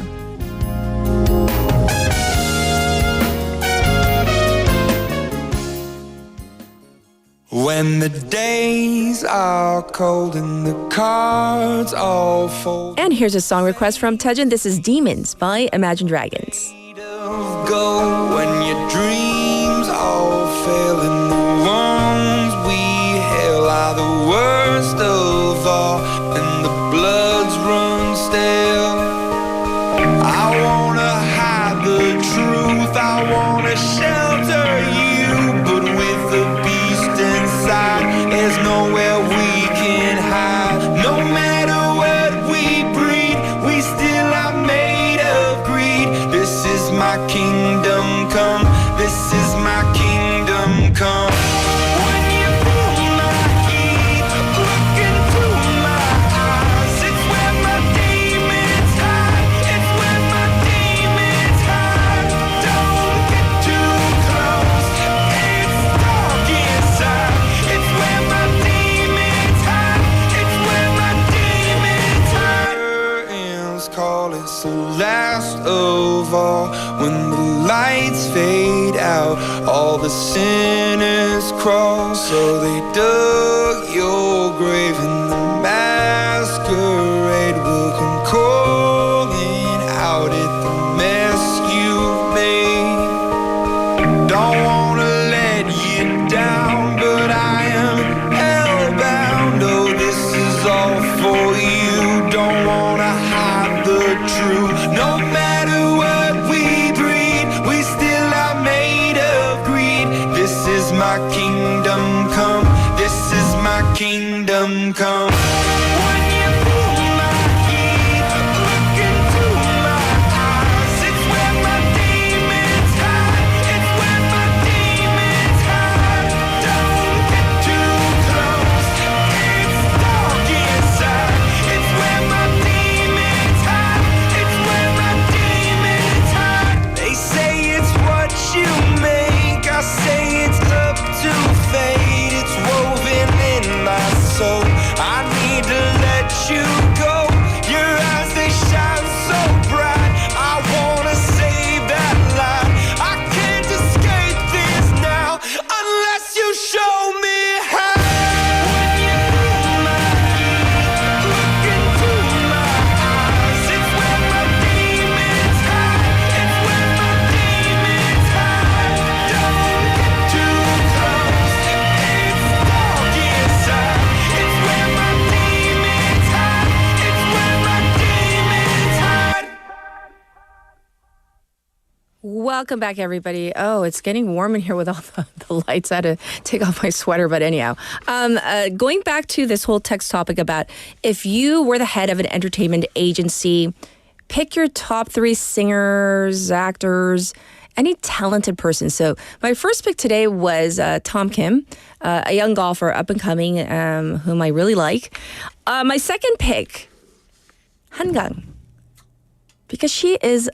When the days are cold and the cards all fold. And here's a song request from Taejin. This is Demons by Imagine Dragons. Go when your dreams all fail and the ones we hail are the worst of all and the bloods run stale. I wanna hide the truth, I wanna shelter you, but with the beast inside, there's nowhere we can hide. No matter what we breed, we still are made of greed. This is my kingdom come, this is my kingdom come. When you feel my heat, look into my eyes. It's where my demons hide, it's where my demons hide. Don't get of all. When the lights fade out, all the sinners crawl. So they dug your grave and the masquerade will come calling out at the mess you've made. Don't wanna let you down, but I am hellbound. Oh, this is all for you. Don't wanna hide the truth. No matter what we breed, we still are made of greed. This is my kingdom come. This is my kingdom come. When you pull my key, look into my eyes. It's where my demons hide. It's where my demons hide. Don't get too close. It's dark inside. It's where my demons hide. It's where my demons hide. They say it's what you make. I say it's up to fate. It's woven in my soul. I need to let you go. Your eyes, they shine so bright. I wanna save that light. I can't escape this now unless you show me how. When you pull my key, look into my eyes. It's where my demons hide. It's where my demons hide. Don't get too close. It's dark inside. It's where my demons hide. It's where my demons hide. Welcome back, everybody. Oh, it's getting warm in here with all the lights. I had to take off my sweater, but anyhow. Going back to this whole text topic about if you were the head of an entertainment agency, pick your top 3 singers, actors, any talented person. So my first pick today was Tom Kim, a young golfer, up and coming, whom I really like. My second pick, Hangang, because she is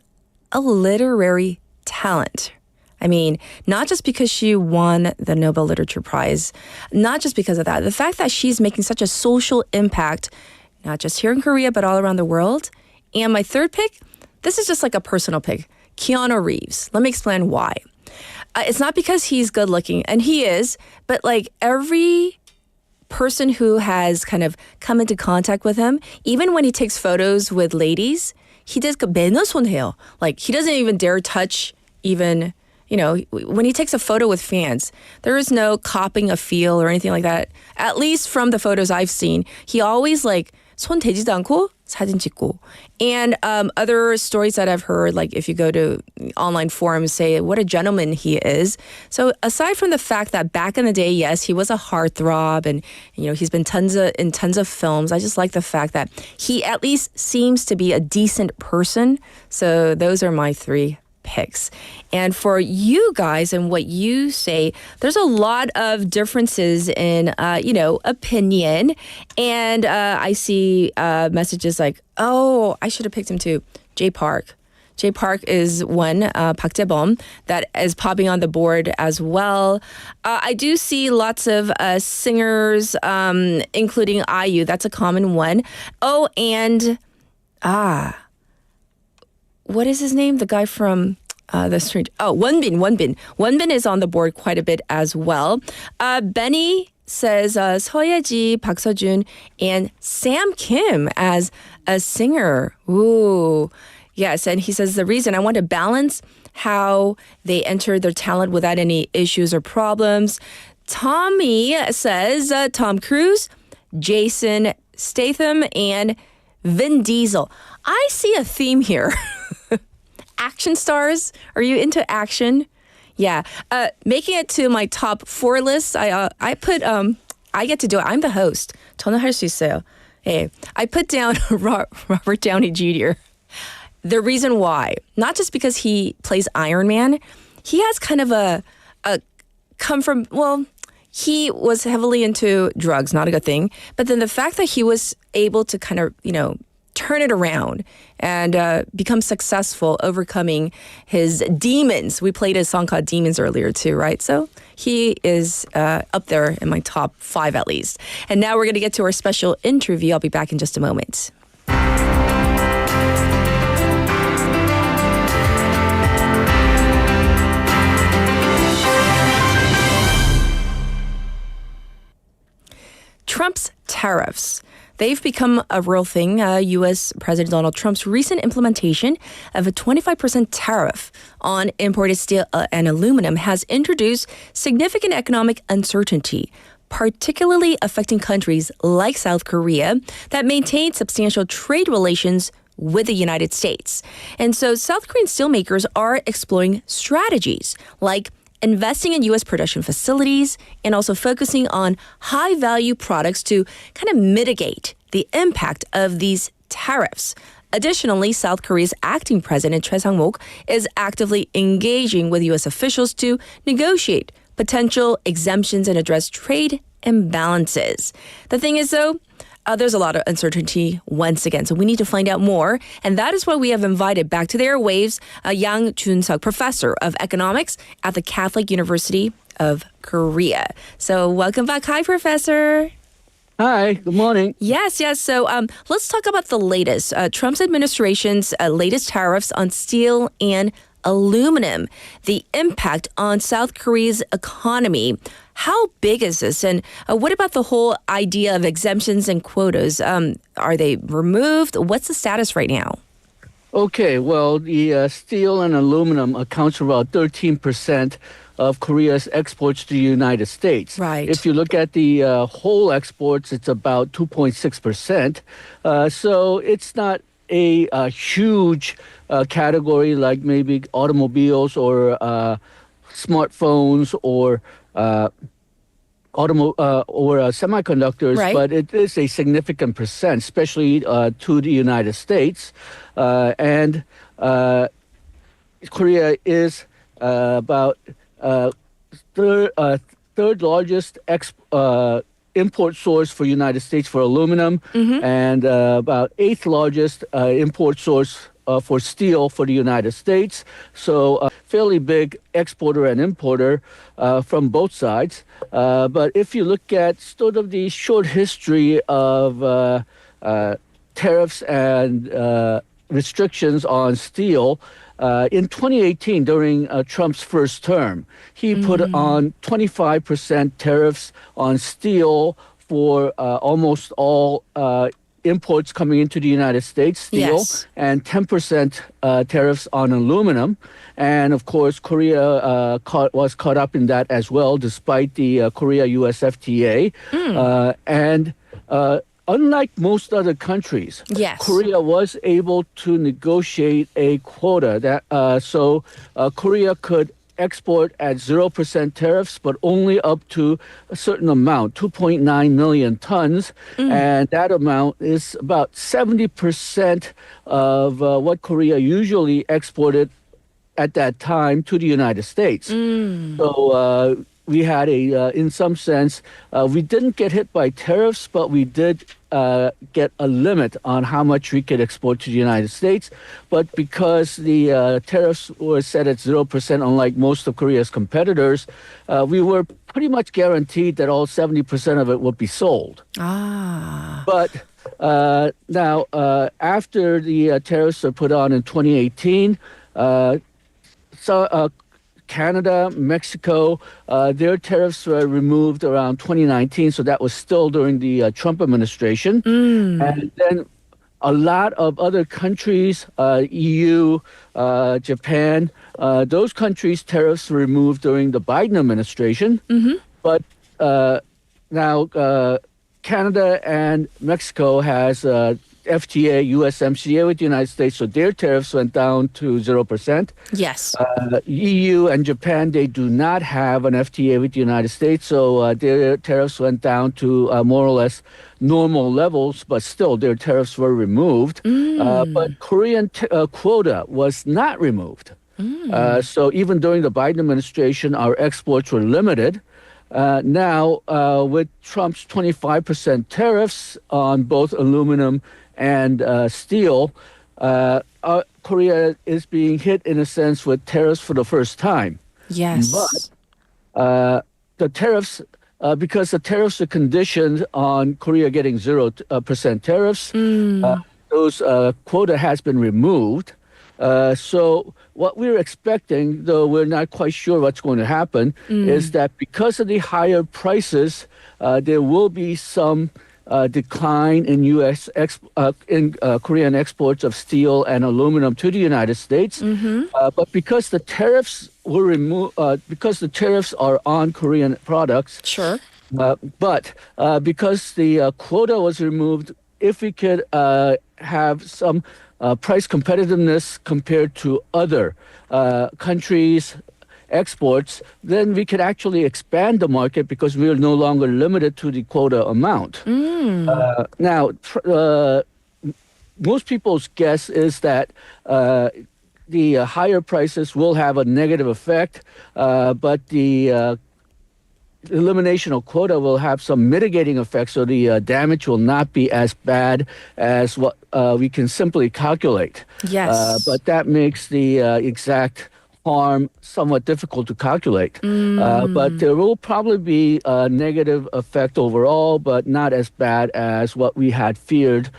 a literary talent. I mean, not just because she won the Nobel Literature Prize, not just because of that. The fact that she's making such a social impact, not just here in Korea, but all around the world. And my third pick, this is just like a personal pick, Keanu Reeves. Let me explain why. It's not because he's good looking, and he is, but like every person who has kind of come into contact with him, even when he takes photos with ladies, he does 매너손해요. Like he doesn't even dare touch even, you know, when he takes a photo with fans, there is no copying a feel or anything like that. At least from the photos I've seen, he always like 손 대지도 않고 사진 찍고. And other stories that I've heard, like if you go to online forums, say what a gentleman he is. So aside from the fact that back in the day, yes, he was a heartthrob and, you know, he's been in tons of films. I just like the fact that he at least seems to be a decent person. So those are my 3 picks. And for you guys and what you say, there's a lot of differences in, opinion. And I see messages like, oh, I should have picked him too. Jay Park. Jay Park is one, Park Jae-bom, that is popping on the board as well. I do see lots of singers, including IU. That's a common one. Oh, and what is his name? The guy from the street. Oh, Wonbin. Wonbin is on the board quite a bit as well. Benny says 서예지, Park Seo-joon, and Sam Kim as a singer. Ooh. Yes, and he says the reason I want to balance how they enter their talent without any issues or problems. Tommy says Tom Cruise, Jason Statham, and Vin Diesel. I see a theme here. Action stars. Are you into action? Yeah. Making it to my top 4 list, I put, I get to do it. I'm the host. 저는 할 수 있어요. Hey, I put down Robert Downey Jr. The reason why, not just because he plays Iron Man, he has kind of a come from, well, he was heavily into drugs, not a good thing. But then the fact that he was able to kind of, turn it around and become successful overcoming his demons. We played a song called Demons earlier too, right? So he is up there in my top 5 at least. And now we're going to get to our special interview. I'll be back in just a moment. tariffs. They've become a real thing. U.S. President Donald Trump's recent implementation of a 25% tariff on imported steel and aluminum has introduced significant economic uncertainty, particularly affecting countries like South Korea that maintain substantial trade relations with the United States. And so South Korean steelmakers are exploring strategies like investing in U.S. production facilities and also focusing on high-value products to kind of mitigate the impact of these tariffs. Additionally, South Korea's acting president, Choi Sang-mok, is actively engaging with U.S. officials to negotiate potential exemptions and address trade imbalances. The thing is, though, there's a lot of uncertainty once again, so we need to find out more. And that is why we have invited back to the airwaves Yang Jun-seok, professor of economics at the Catholic University of Korea. So welcome back. Hi, Professor. Hi, good morning. Yes. So let's talk about the latest. Trump's administration's latest tariffs on steel and aluminum, the impact on South Korea's economy. How big is this? And what about the whole idea of exemptions and quotas? Are they removed? What's the status right now? Okay, well, the steel and aluminum accounts for about 13% of Korea's exports to the United States. Right. If you look at the whole exports, it's about 2.6%. So it's not a huge category like maybe automobiles or smartphones or semiconductors, right. But it is a significant percent, especially to the United States. And Korea is about third largest import source for United States for aluminum, and about eighth largest import source for steel for the United States. So a fairly big exporter and importer from both sides. But if you look at sort of the short history of tariffs and restrictions on steel, in 2018, during Trump's first term, he put on 25% tariffs on steel for almost all imports coming into the United States, steel, yes. and 10% tariffs on aluminum. And of course, Korea was caught up in that as well, despite the Korea-US FTA. And unlike most other countries, yes. Korea was able to negotiate a quota that so Korea could export at 0% tariffs, but only up to a certain amount, 2.9 million tons. And that amount is about 70% of what Korea usually exported at that time to the United States. So we had in some sense, we didn't get hit by tariffs, but we did get a limit on how much we could export to the United States. But because the tariffs were set at 0%, unlike most of Korea's competitors, we were pretty much guaranteed that all 70% of it would be sold. But now, after the tariffs were put on in 2018, Canada, Mexico, their tariffs were removed around 2019, so that was still during the Trump administration. And then a lot of other countries, EU, Japan, those countries' tariffs were removed during the Biden administration. But now Canada and Mexico has FTA, USMCA with the United States, so their tariffs went down to 0%. Yes. EU and Japan, they do not have an FTA with the United States, so their tariffs went down to more or less normal levels, but still their tariffs were removed. But Korean quota was not removed. So even during the Biden administration, our exports were limited. Now, with Trump's 25% tariffs on both aluminum and steel, Korea is being hit in a sense with tariffs for the first time. Yes. But the tariffs, because the tariffs are conditioned on Korea getting 0% tariffs, those quota has been removed. So what we're expecting, though we're not quite sure what's going to happen, is that because of the higher prices, there will be some decline in Korean exports of steel and aluminum to the United States. But because the tariffs were removed, because the tariffs are on Korean products. Sure. But because the quota was removed, if we could have some price competitiveness compared to other countries' exports, then we could actually expand the market because we are no longer limited to the quota amount. Now, most people's guess is that the higher prices will have a negative effect, but the elimination of quota will have some mitigating effects, so the damage will not be as bad as what we can simply calculate. Yes. But that makes the exact harm somewhat difficult to calculate. But there will probably be a negative effect overall, but not as bad as what we had feared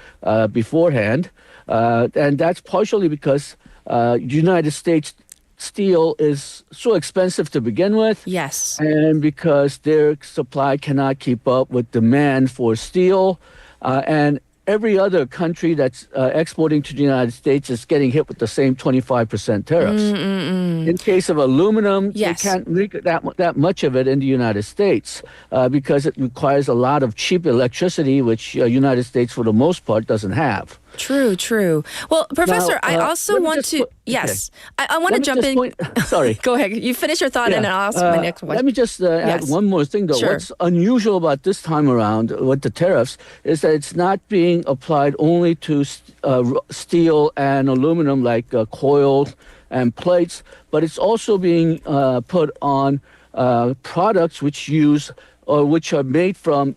beforehand. And that's partially because United States steel is so expensive to begin with. Yes. And because their supply cannot keep up with demand for steel. And every other country that's exporting to the United States is getting hit with the same 25% tariffs. In case of aluminum, yes, they can't make that much of it in the United States because it requires a lot of cheap electricity, which United States, for the most part, doesn't have. True, true. Well, Professor, I also want to... Yes, I want to jump in. Sorry. Go ahead. You finish your thought and then I'll ask my next question. Let me just add one more thing, though. Sure. What's unusual about this time around with the tariffs is that it's not being applied only to steel and aluminum like coils and plates, but it's also being put on products which use or which are made from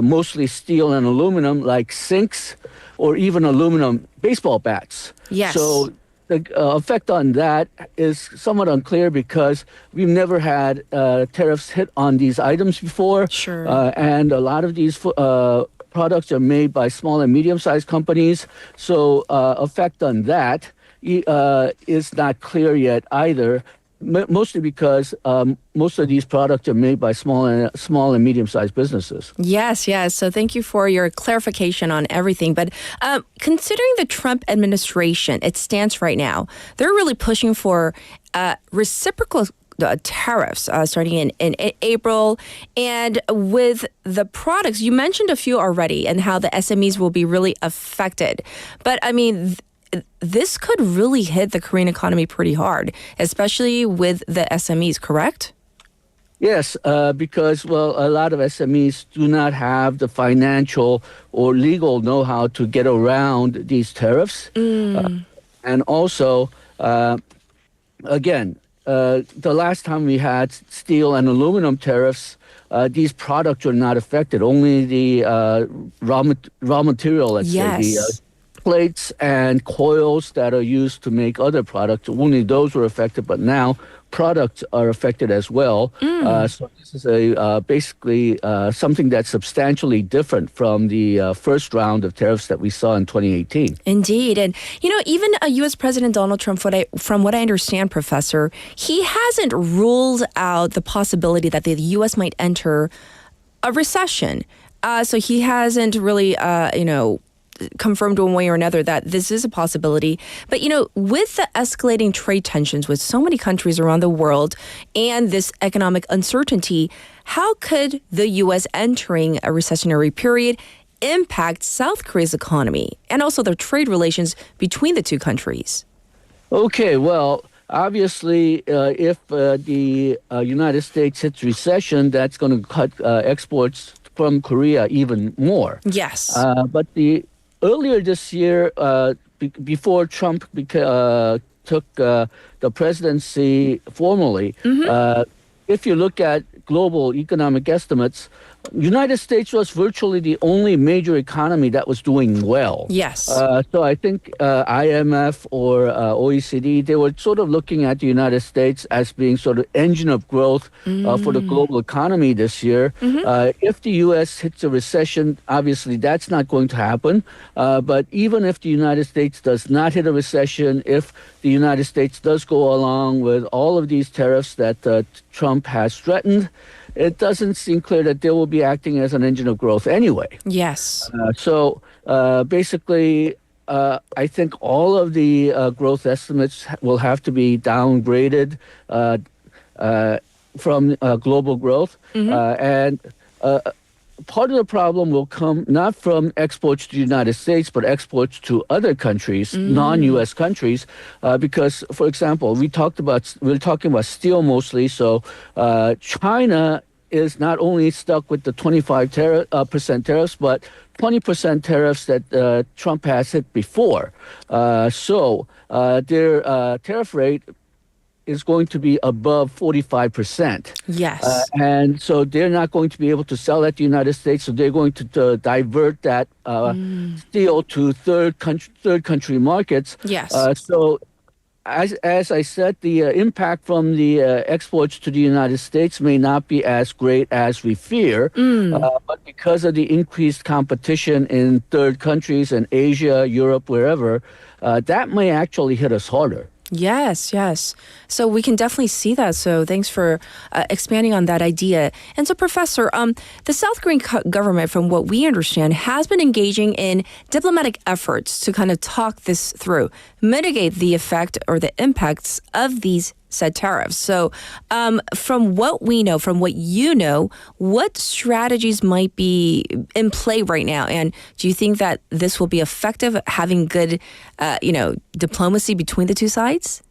mostly steel and aluminum, like sinks or even aluminum baseball bats. Yes. So the effect on that is somewhat unclear because we've never had tariffs hit on these items before. Sure. And a lot of these products are made by small and medium-sized companies. So effect on that is not clear yet either. Mostly because most of these products are made by small and medium-sized businesses. Yes, yes. So thank you for your clarification on everything. But considering the Trump administration, its stance right now, they're really pushing for reciprocal tariffs starting in April. And with the products, you mentioned a few already and how the SMEs will be really affected. But I mean, this could really hit the Korean economy pretty hard, especially with the SMEs, correct? Yes, because, well, a lot of SMEs do not have the financial or legal know-how to get around these tariffs. And also, again, the last time we had steel and aluminum tariffs, these products were not affected. Only the raw material, let's say, the plates and coils that are used to make other products, only those were affected, but now products are affected as well. So this is basically something that's substantially different from the first round of tariffs that we saw in 2018. Indeed. And, you know, even U.S. President Donald Trump, from what I understand, Professor, he hasn't ruled out the possibility that the U.S. might enter a recession. So he hasn't really, confirmed one way or another that this is a possibility. But, with the escalating trade tensions with so many countries around the world and this economic uncertainty, how could the U.S. entering a recessionary period impact South Korea's economy and also their trade relations between the two countries? Okay, well, obviously, if the United States hits recession, that's going to cut exports from Korea even more. Yes. But earlier this year, before Trump took the presidency formally, if you look at global economic estimates, United States was virtually the only major economy that was doing well. Yes. So I think IMF or OECD, they were sort of looking at the United States as being sort of engine of growth for the global economy this year. If the U.S. hits a recession, obviously that's not going to happen. But even if the United States does not hit a recession, if the United States does go along with all of these tariffs that Trump has threatened, it doesn't seem clear that they will be acting as an engine of growth anyway. Yes. So basically, I think all of the growth estimates will have to be downgraded from global growth. And part of the problem will come not from exports to the United States, but exports to other countries, non-U.S. countries, because, for example, we're talking about steel mostly. So China is not only stuck with the 25% tariffs, but 20% tariffs that Trump has hit before. So their tariff rate is going to be above 45%. Yes. And so they're not going to be able to sell at the United States, so they're going to divert that steel to third country markets. Yes. So as I said, the impact from the exports to the United States may not be as great as we fear, but because of the increased competition in third countries in Asia, Europe, wherever, that may actually hit us harder. Yes, yes. So we can definitely see that. So thanks for expanding on that idea. And so, Professor, the South Korean government, from what we understand, has been engaging in diplomatic efforts to kind of talk this through, mitigate the effect or the impacts of these said tariffs. So from what we know, from what you know, what strategies might be in play right now? And do you think that this will be effective, having good, diplomacy between the two sides?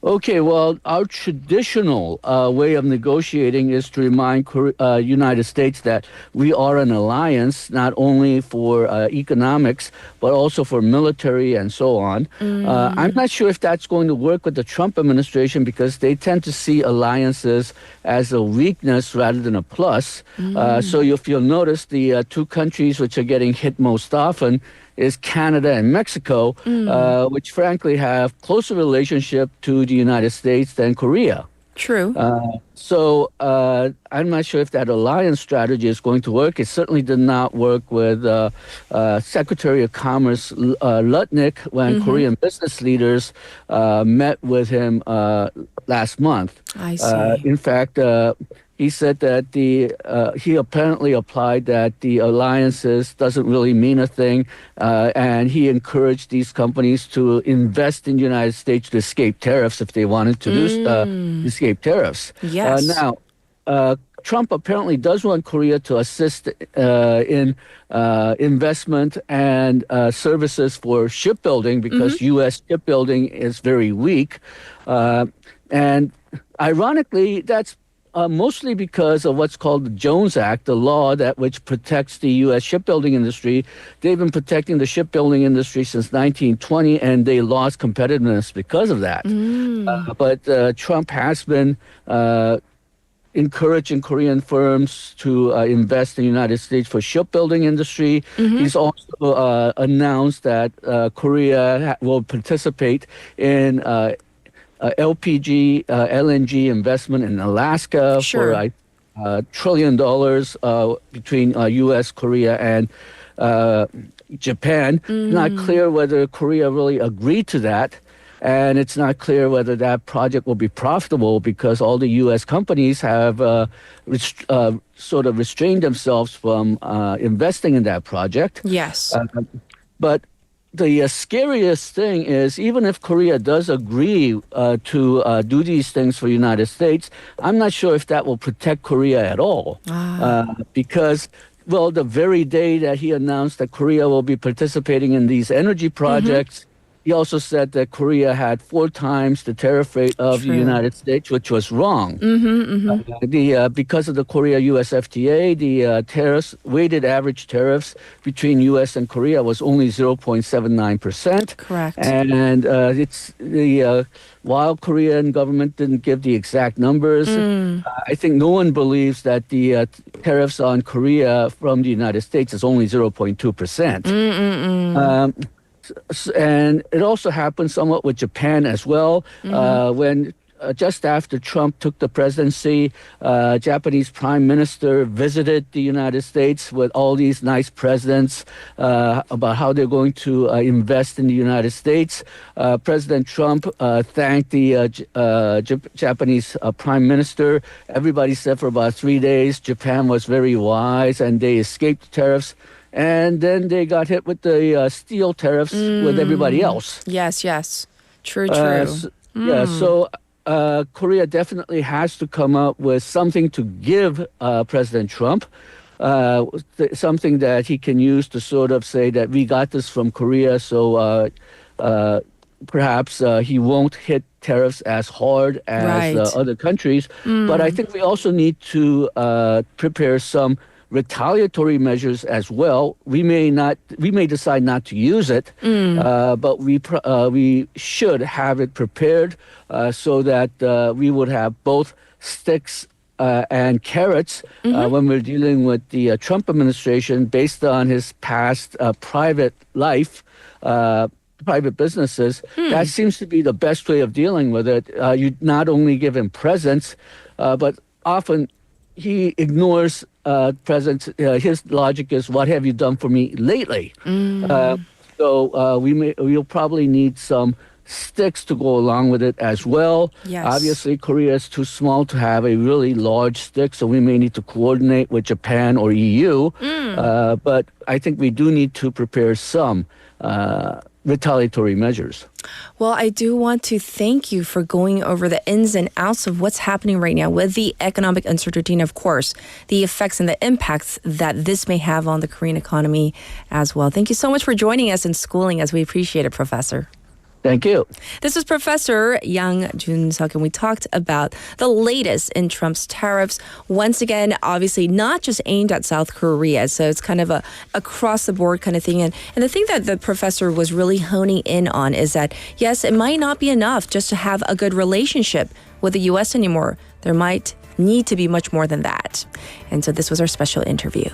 Okay, well, our traditional way of negotiating is to remind United States that we are an alliance, not only for economics, but also for military and so on. I'm not sure if that's going to work with the Trump administration because they tend to see alliances as a weakness rather than a plus. So if you'll notice, the two countries which are getting hit most often is Canada and Mexico, which frankly have closer relationship to the United States than Korea. True. So I'm not sure if that alliance strategy is going to work. It certainly did not work with Secretary of Commerce Lutnick when Korean business leaders met with him last month. I see. In fact, he said that he apparently applied that the alliances doesn't really mean a thing, and he encouraged these companies to invest in the United States to escape tariffs if they wanted to escape tariffs. Yes. Now, Trump apparently does want Korea to assist in investment and services for shipbuilding because U.S. shipbuilding is very weak. And ironically, that's mostly because of what's called the Jones Act, the law which protects the U.S. shipbuilding industry. They've been protecting the shipbuilding industry since 1920, and they lost competitiveness because of that. But Trump has been encouraging Korean firms to invest in the United States for shipbuilding industry. He's also announced that Korea will participate in LPG, LNG investment in Alaska for $1 trillion between U.S., Korea, and Japan. Not clear whether Korea really agreed to that. And it's not clear whether that project will be profitable because all the U.S. companies have sort of restrained themselves from investing in that project. Yes. But the scariest thing is, even if Korea does agree to do these things for the United States, I'm not sure if that will protect Korea at all. Because, well, the very day that he announced that Korea will be participating in these energy projects, he also said that Korea had 4 times the tariff rate of the United States, which was wrong. Because of the Korea-U.S. FTA, the weighted average tariffs between U.S. and Korea was only 0.79%. Correct. And while Korean government didn't give the exact numbers, I think no one believes that the tariffs on Korea from the United States is only 0.2%. And it also happened somewhat with Japan as well. When just after Trump took the presidency, Japanese Prime Minister visited the United States with all these nice presents about how they're going to invest in the United States. President Trump thanked the Japanese Prime Minister. Everybody said for about 3 days Japan was very wise and they escaped tariffs. And then they got hit with the steel tariffs with everybody else. Yes. True. Yeah, so Korea definitely has to come up with something to give President Trump, something that he can use to sort of say that we got this from Korea, so perhaps he won't hit tariffs as hard as other countries. But I think we also need to prepare some retaliatory measures as well. We may decide not to use it, but we should have it prepared so that we would have both sticks and carrots when we're dealing with the Trump administration based on his past private life. Private businesses. That seems to be the best way of dealing with it. You not only give him presents, but often he ignores presents. His logic is, "What have you done for me lately?" So we'll probably need some sticks to go along with it as well. Yes. Obviously, Korea is too small to have a really large stick, so we may need to coordinate with Japan or EU. But I think we do need to prepare some retaliatory measures. Well, I do want to thank you for going over the ins and outs of what's happening right now with the economic uncertainty and, of course, the effects and the impacts that this may have on the Korean economy as well. Thank you so much for joining us and schooling us. We appreciate it, Professor. Thank you. This was Professor Yang Jun-seok, and we talked about the latest in Trump's tariffs. Once again, obviously not just aimed at South Korea, so it's kind of a across-the-board kind of thing. And the thing that the professor was really honing in on is that, yes, it might not be enough just to have a good relationship with the U.S. anymore. There might need to be much more than that. And so this was our special interview.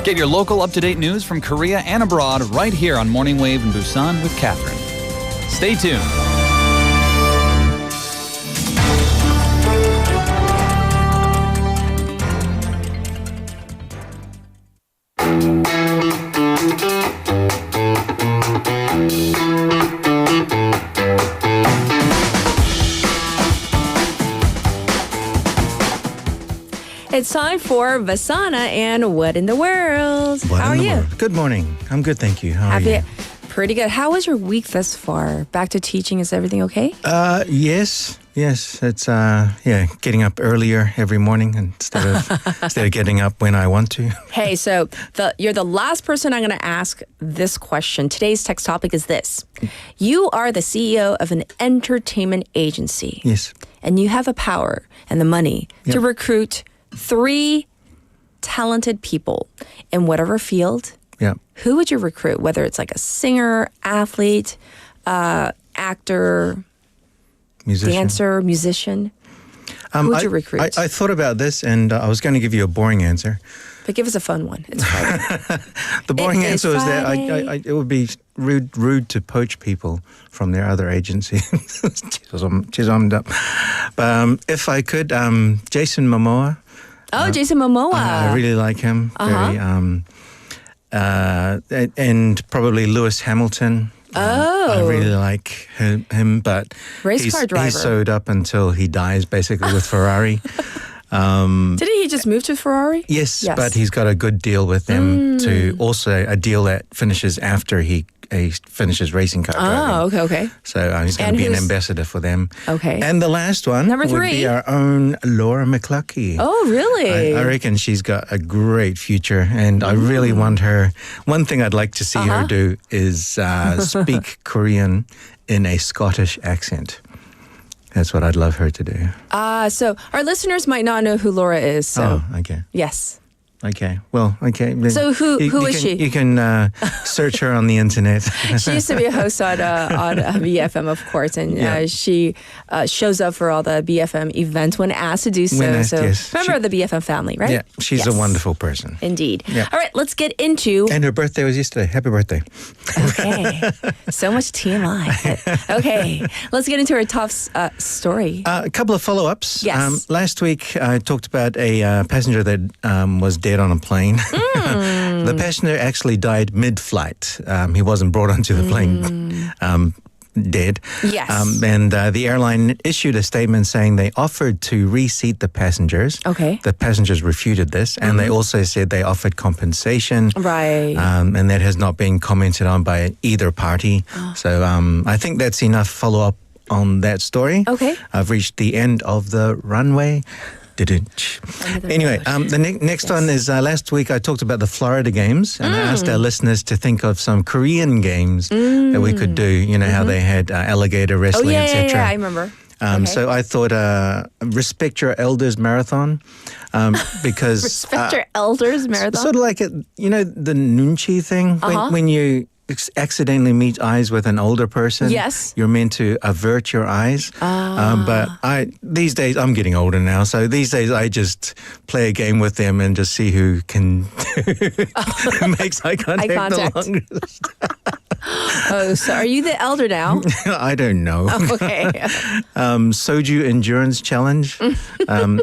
Get your local up-to-date news from Korea and abroad right here on Morning Wave in Busan with Catherine. Stay tuned. It's time for Vasana and What in the World. How are you? Good morning. I'm good, thank you. How are you? Pretty good. How was your week thus far? Back to teaching, is everything okay? Yes. It's getting up earlier every morning instead of getting up when I want to. Hey, so you're the last person I'm going to ask this question. Today's text topic is this. You are the CEO of an entertainment agency. Yes. And you have the power and the money to recruit 3 talented people in whatever field. Yeah. Who would you recruit? Whether it's like a singer, athlete, actor, dancer, musician. Who would you recruit? I thought about this and I was going to give you a boring answer. But give us a fun one. It's fun. The boring answer is that it would be rude to poach people from their other agency. 죄송합니다. If I could, Jason Momoa. Oh, Jason Momoa. I really like him. Very, and probably Lewis Hamilton. I really like him, but race car driver. He's sewed up until he dies, basically, with Ferrari. Didn't he just move to Ferrari? Yes, but he's got a good deal with them to also a deal that finishes after he finishes racing car driving. Okay. So he's going to be an ambassador for them. Okay. And the last one Number 3 would be our own Laura McLucky. Oh, really? I reckon she's got a great future, and I really want her. One thing I'd like to see her do is speak Korean in a Scottish accent. That's what I'd love her to do. So our listeners might not know who Laura is. So. Oh, okay. Yes. Okay. Well, okay. So who is she? You can search her on the internet. She used to be a host on BFM, of course, and she shows up for all the BFM events when asked to do so. Member of the BFM family, right? Yeah, she's a wonderful person. Indeed. Yeah. All right, let's get into... And her birthday was yesterday. Happy birthday. Okay. So much TMI. Okay, let's get into our top story. A couple of follow-ups. Yes. Last week, I talked about a passenger that was dead on a plane. The passenger actually died mid-flight. He wasn't brought onto the plane dead. Yes. And the airline issued a statement saying they offered to reseat the passengers. Okay. The passengers refuted this, and they also said they offered compensation. Right. And that has not been commented on by either party. So I think that's enough follow-up on that story. Okay. I've reached the end of the runway. Anyway, the next one is last week I talked about the Florida games, and I asked our listeners to think of some Korean games that we could do. You know how they had alligator wrestling, etc. Yeah, I remember. So I thought Respect Your Elders Marathon because... Respect Your Elders Marathon? Sort of like, the nunchi thing, when you accidentally meet eyes with an older person. Yes. You're meant to avert your eyes. But these days, I'm getting older now, so these days I just play a game with them and just see who can makes eye contact the longest. So are you the elder now? I don't know. Okay. Soju Endurance Challenge.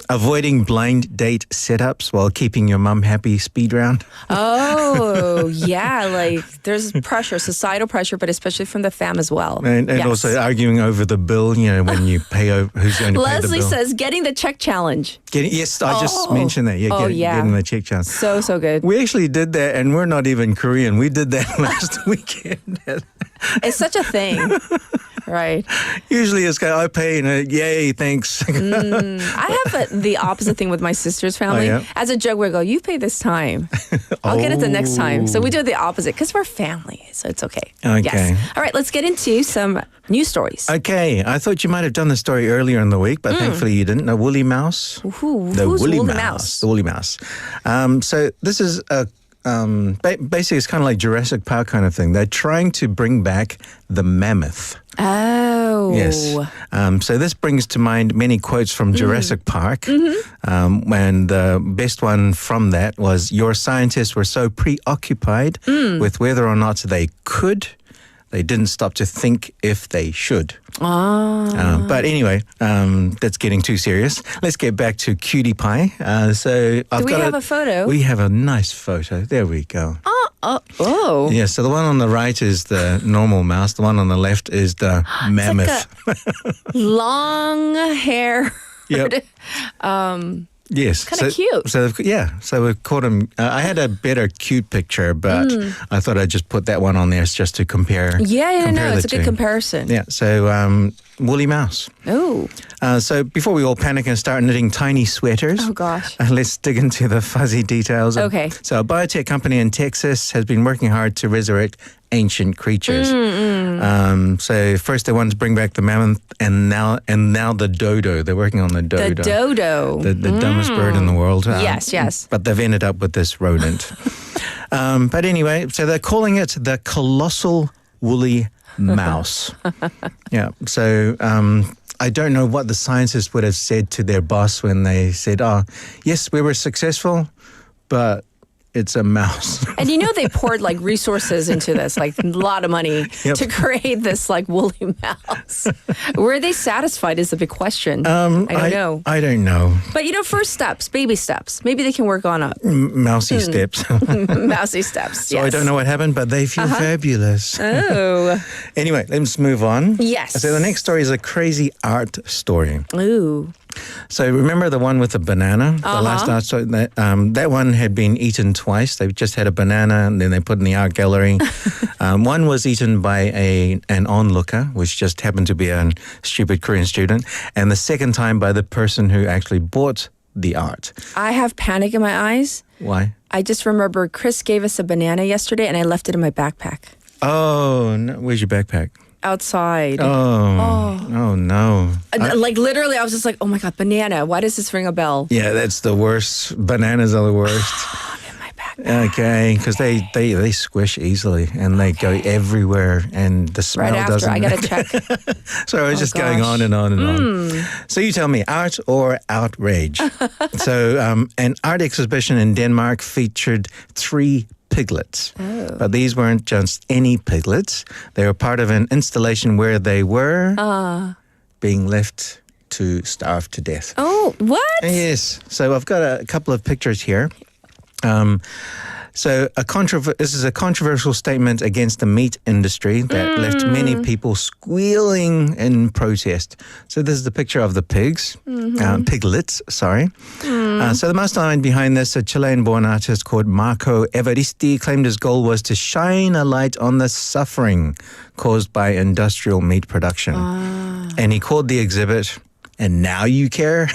Avoiding blind date setups while keeping your mum happy speed round. Oh, yeah. Like there's pressure, societal pressure, but especially from the fam as well. And also arguing over the bill, when you pay over, who's going to pay the bill. Leslie says, getting the check challenge. Yes, I just mentioned that. Yeah, getting the check challenge. So good. We actually did that, and we're not even Korean. We did that last weekend. It's such a thing. Right. Usually it's I pay and yay, thanks. I have the opposite thing with my sister's family. Oh, yeah? As a joke, we go, you pay this time. I'll get it the next time. So we do the opposite because we're family. So it's okay. Okay. Yes. All right, let's get into some news stories. Okay. I thought you might have done the story earlier in the week, but thankfully you didn't. The woolly mouse. Who's woolly mouse? The woolly mouse. So this is a basically, it's kind of like Jurassic Park kind of thing. They're trying to bring back the mammoth. Oh. Yes. So this brings to mind many quotes from Jurassic Park. And the best one from that was, your scientists were so preoccupied with whether or not they could, they didn't stop to think if they should. But anyway, that's getting too serious. Let's get back to Cutie Pie. So Do we have a photo? We have a nice photo. There we go. Oh. Yeah, so the one on the right is the normal mouse. The one on the left is the mammoth. Long hair. Yep. Yes. Kind of cute. So we've caught him. I had a better cute picture, but I thought I'd just put that one on there just to compare. It's a good comparison. Yeah, so woolly mouse. Oh. So before we all panic and start knitting tiny sweaters. Oh, gosh. Let's dig into the fuzzy details. Okay. So a biotech company in Texas has been working hard to resurrect ancient creatures. So first they wanted to bring back the mammoth, and now the dodo. They're working on the dodo. The dodo. The dumbest bird in the world. Yes. But they've ended up with this rodent. But anyway, so they're calling it the colossal woolly mouse. Yeah. So I don't know what the scientists would have said to their boss when they said, yes, we were successful, but it's a mouse. And they poured resources into this, a lot of money to create this woolly mouse. Were they satisfied is the big question. I don't know. I don't know. But first steps, baby steps. Maybe they can work on it. Mousy steps. Mousy steps, So I don't know what happened, but they feel fabulous. Oh. Anyway, let's move on. Yes. So the next story is a crazy art story. Ooh. So remember the one with the banana? The last art story? That one had been eaten twice. They just had a banana and then they put it in the art gallery. One was eaten by an onlooker, which just happened to be a stupid Korean student. And the second time by the person who actually bought the art. I have panic in my eyes. Why? I just remember Chris gave us a banana yesterday and I left it in my backpack. Oh, no. Where's your backpack? Outside. Oh no. Literally, I was just like, oh my God, banana. Why does this ring a bell? Yeah, that's the worst. Bananas are the worst. Okay, because they squish easily and they go everywhere, and the smell Right after, doesn't. I gotta check. So it's just going on and on and on. So you tell me, art or outrage? So an art exhibition in Denmark featured 3 piglets. But these weren't just any piglets. They were part of an installation where they were being left to starve to death. Oh, what? Yes. So I've got a couple of pictures here. So this is a controversial statement against the meat industry that left many people squealing in protest. So this is the picture of the pigs, piglets, sorry. So the mastermind behind this, a Chilean-born artist called Marco Evaristi, claimed his goal was to shine a light on the suffering caused by industrial meat production. And he called the exhibit, "And Now You Care?"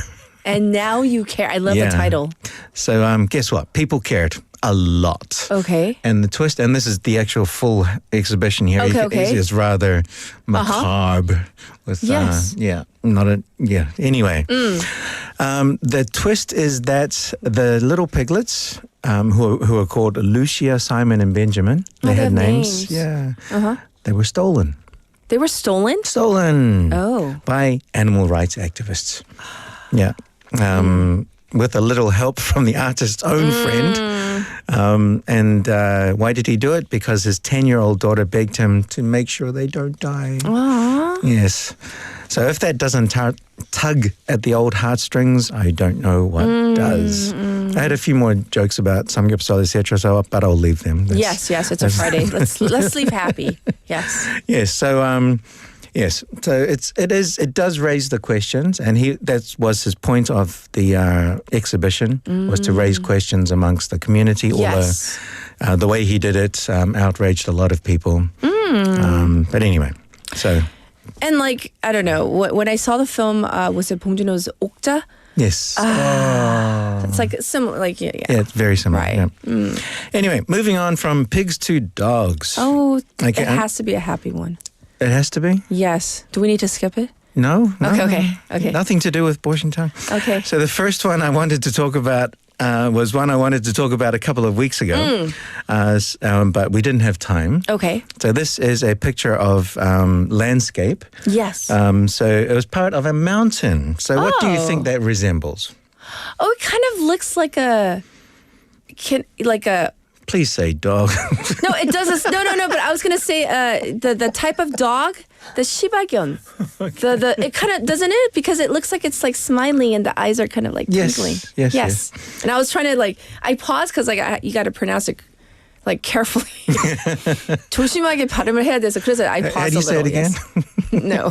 And Now You Care. I love the title. So guess what? People cared a lot. Okay. And the twist, and this is the actual full exhibition here, Okay. is rather macabre. With, Anyway, the twist is that the little piglets, who are called Lucia, Simon, and Benjamin, they had names. Yeah. They were stolen. They were stolen? Stolen. Oh. By animal rights activists. Yeah. With a little help from the artist's own friend. And why did he do it? Because his 10-year-old daughter begged him to make sure they don't die. Aww. Yes. So if that doesn't tug at the old heartstrings, I don't know what does. I had a few more jokes about samgyeopsal, etc., but I'll leave them. Yes, it's a Friday. Let's leave happy. Yes. Yes. So yes, so it does raise the questions, and that was his point of the exhibition, was to raise questions amongst the community. Yes. Although the way he did it outraged a lot of people. But anyway, so. And I don't know, when I saw the film, was it Bong Joon-ho's 옥자? Yes. It's similar, yeah. Yeah, it's very similar. Right. Yeah. Anyway, moving on from pigs to dogs. Oh, it has to be a happy one. It has to be? Yes. Do we need to skip it? No. Okay. Nothing to do with Borschtang. Okay. So the first one I wanted to talk about was one I wanted to talk about a couple of weeks ago, but we didn't have time. Okay. So this is a picture of like Yes. So it was part of a mountain. So what do you think that resembles? Oh, it kind of looks like a. Please say dog. No, it does. No. But I was gonna say the type of dog, the shibagyeon. It kind of doesn't it, because it looks like it's smiling and the eyes are kind of twinkling. Yes. And I was trying to I paused because you got to pronounce it carefully. 조심하게 발음을 해야 돼서 그래서 I paused. How do you say it again? No.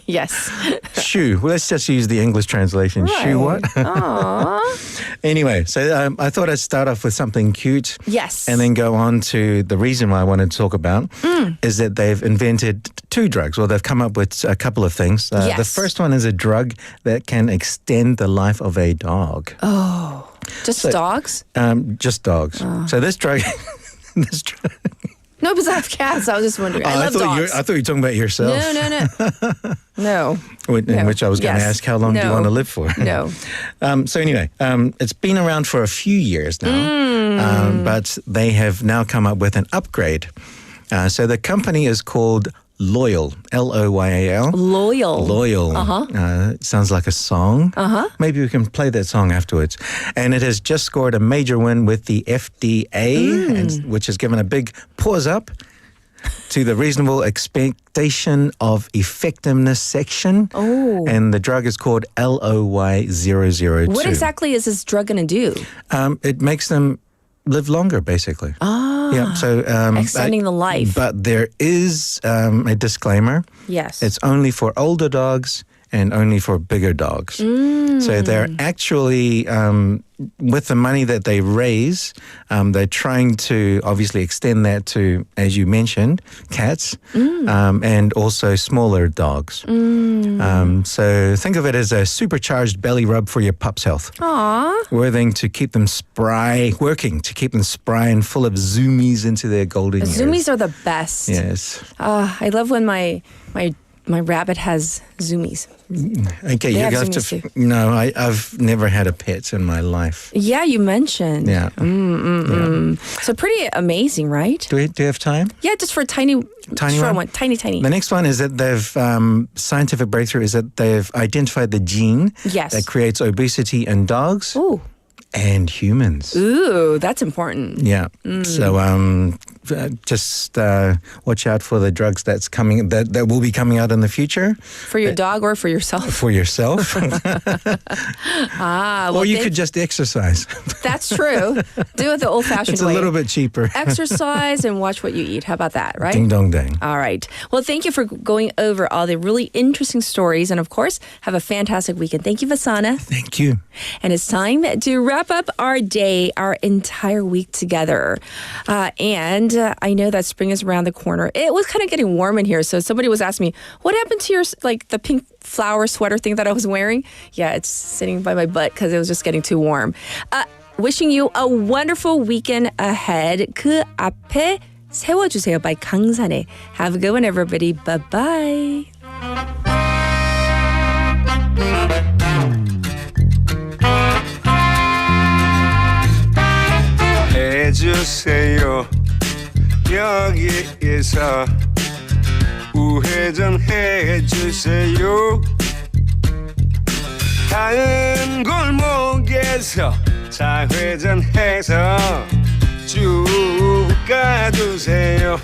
Yes. Shoe. Well, let's just use the English translation. Right. Shoe what? Aww. Anyway, so I thought I'd start off with something cute. Yes. And then go on to the reason why I wanted to talk about is that they've invented 2 drugs. Well, they've come up with a couple of things. Yes. The first one is a drug that can extend the life of a dog. Oh. Just dogs? Just dogs. So this drug... No, because I have cats. I was just wondering. I love dogs. I thought you were talking about yourself. No. In which I was going to ask, how long do you want to live for? No. So anyway, it's been around for a few years now, but they have now come up with an upgrade. So the company is called Loyal, Loyal. Loyal. Sounds like a song. Maybe we can play that song afterwards. And it has just scored a major win with the FDA, which has given a big pause up to the reasonable expectation of effectiveness section. Oh. And the drug is called LOY002. What exactly is this drug going to do? It makes them live longer, basically. Yeah, so extending the life. But there is a disclaimer. Yes. It's only for older dogs and only for bigger dogs. So they're actually, with the money that they raise, they're trying to obviously extend that to, as you mentioned, cats and also smaller dogs. So think of it as a supercharged belly rub for your pup's health. Aww. Working to keep them spry and full of zoomies into their golden years. Zoomies are the best. Yes. I love when my my rabbit has zoomies. Okay, you have to. No, I've never had a pet in my life. Yeah, you mentioned. Yeah. Yeah. So pretty amazing, right? Do you have time? Yeah, just for a tiny one. Tiny. The next one is that they've scientific breakthrough is that they've identified the gene that creates obesity in dogs. Ooh. And humans. Ooh, that's important. Yeah. So just watch out for the drugs that will be coming out in the future. For your dog or for yourself? For yourself. Or you could just exercise. That's true. Do it the old-fashioned way. It's a little bit cheaper. Exercise and watch what you eat. How about that, right? Ding dong dang. All right. Well, thank you for going over all the really interesting stories. And of course, have a fantastic weekend. Thank you, Vasana. Thank you. And it's time to wrap up our day, our entire week together. And I know that spring is around the corner. It was kind of getting warm in here. So somebody was asking me, what happened to your, the pink flower sweater thing that I was wearing? Yeah, it's sitting by my butt because it was just getting too warm. Wishing you a wonderful weekend ahead. 그 앞에 세워주세요 by 강산에. Have a good one, everybody. Bye-bye. 해주세요. 여기에서 우회전 해주세요. 다른 골목에서 좌회전해서 쭉 가주세요.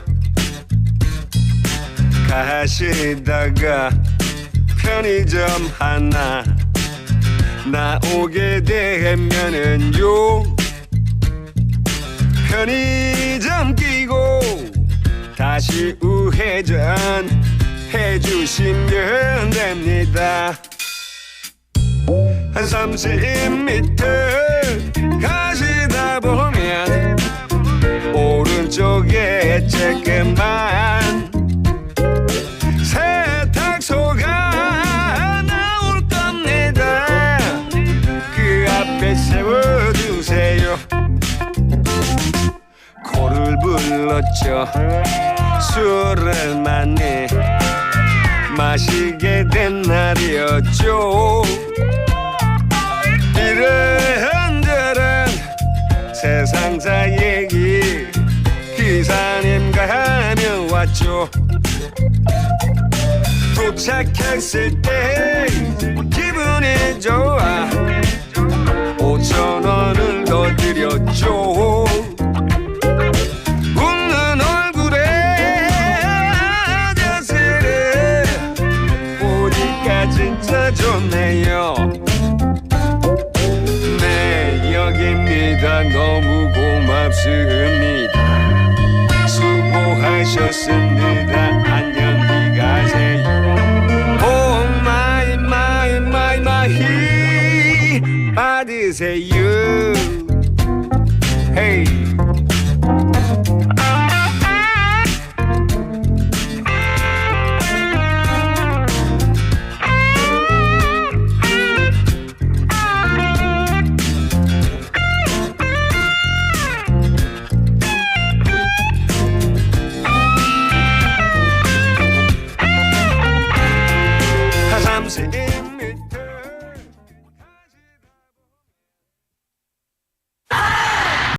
가시다가 편의점 하나 나오게 되면은요 편의점 끼고 다시 우회전 해주시면 됩니다. 한 30m 가시다 보면 오른쪽에 조금만 세탁소가 나올 겁니다. 그 앞에 세워주세요. 코를 불렀죠. 술을 많이 마시게 된 날이었죠. 이런저런 세상사 얘기 기사님과 하며 왔죠. 도착했을 때 기분이 좋아 5,000원을 더 드렸죠. 웃는 얼굴에 아저씨를 보니까 진짜 좋네요. 네, 여기입니다. 너무 고맙습니다. 수고하셨습니다. 안녕히 가세요. 오 마이 마이 마이 마이 받으세요. 헤이. Say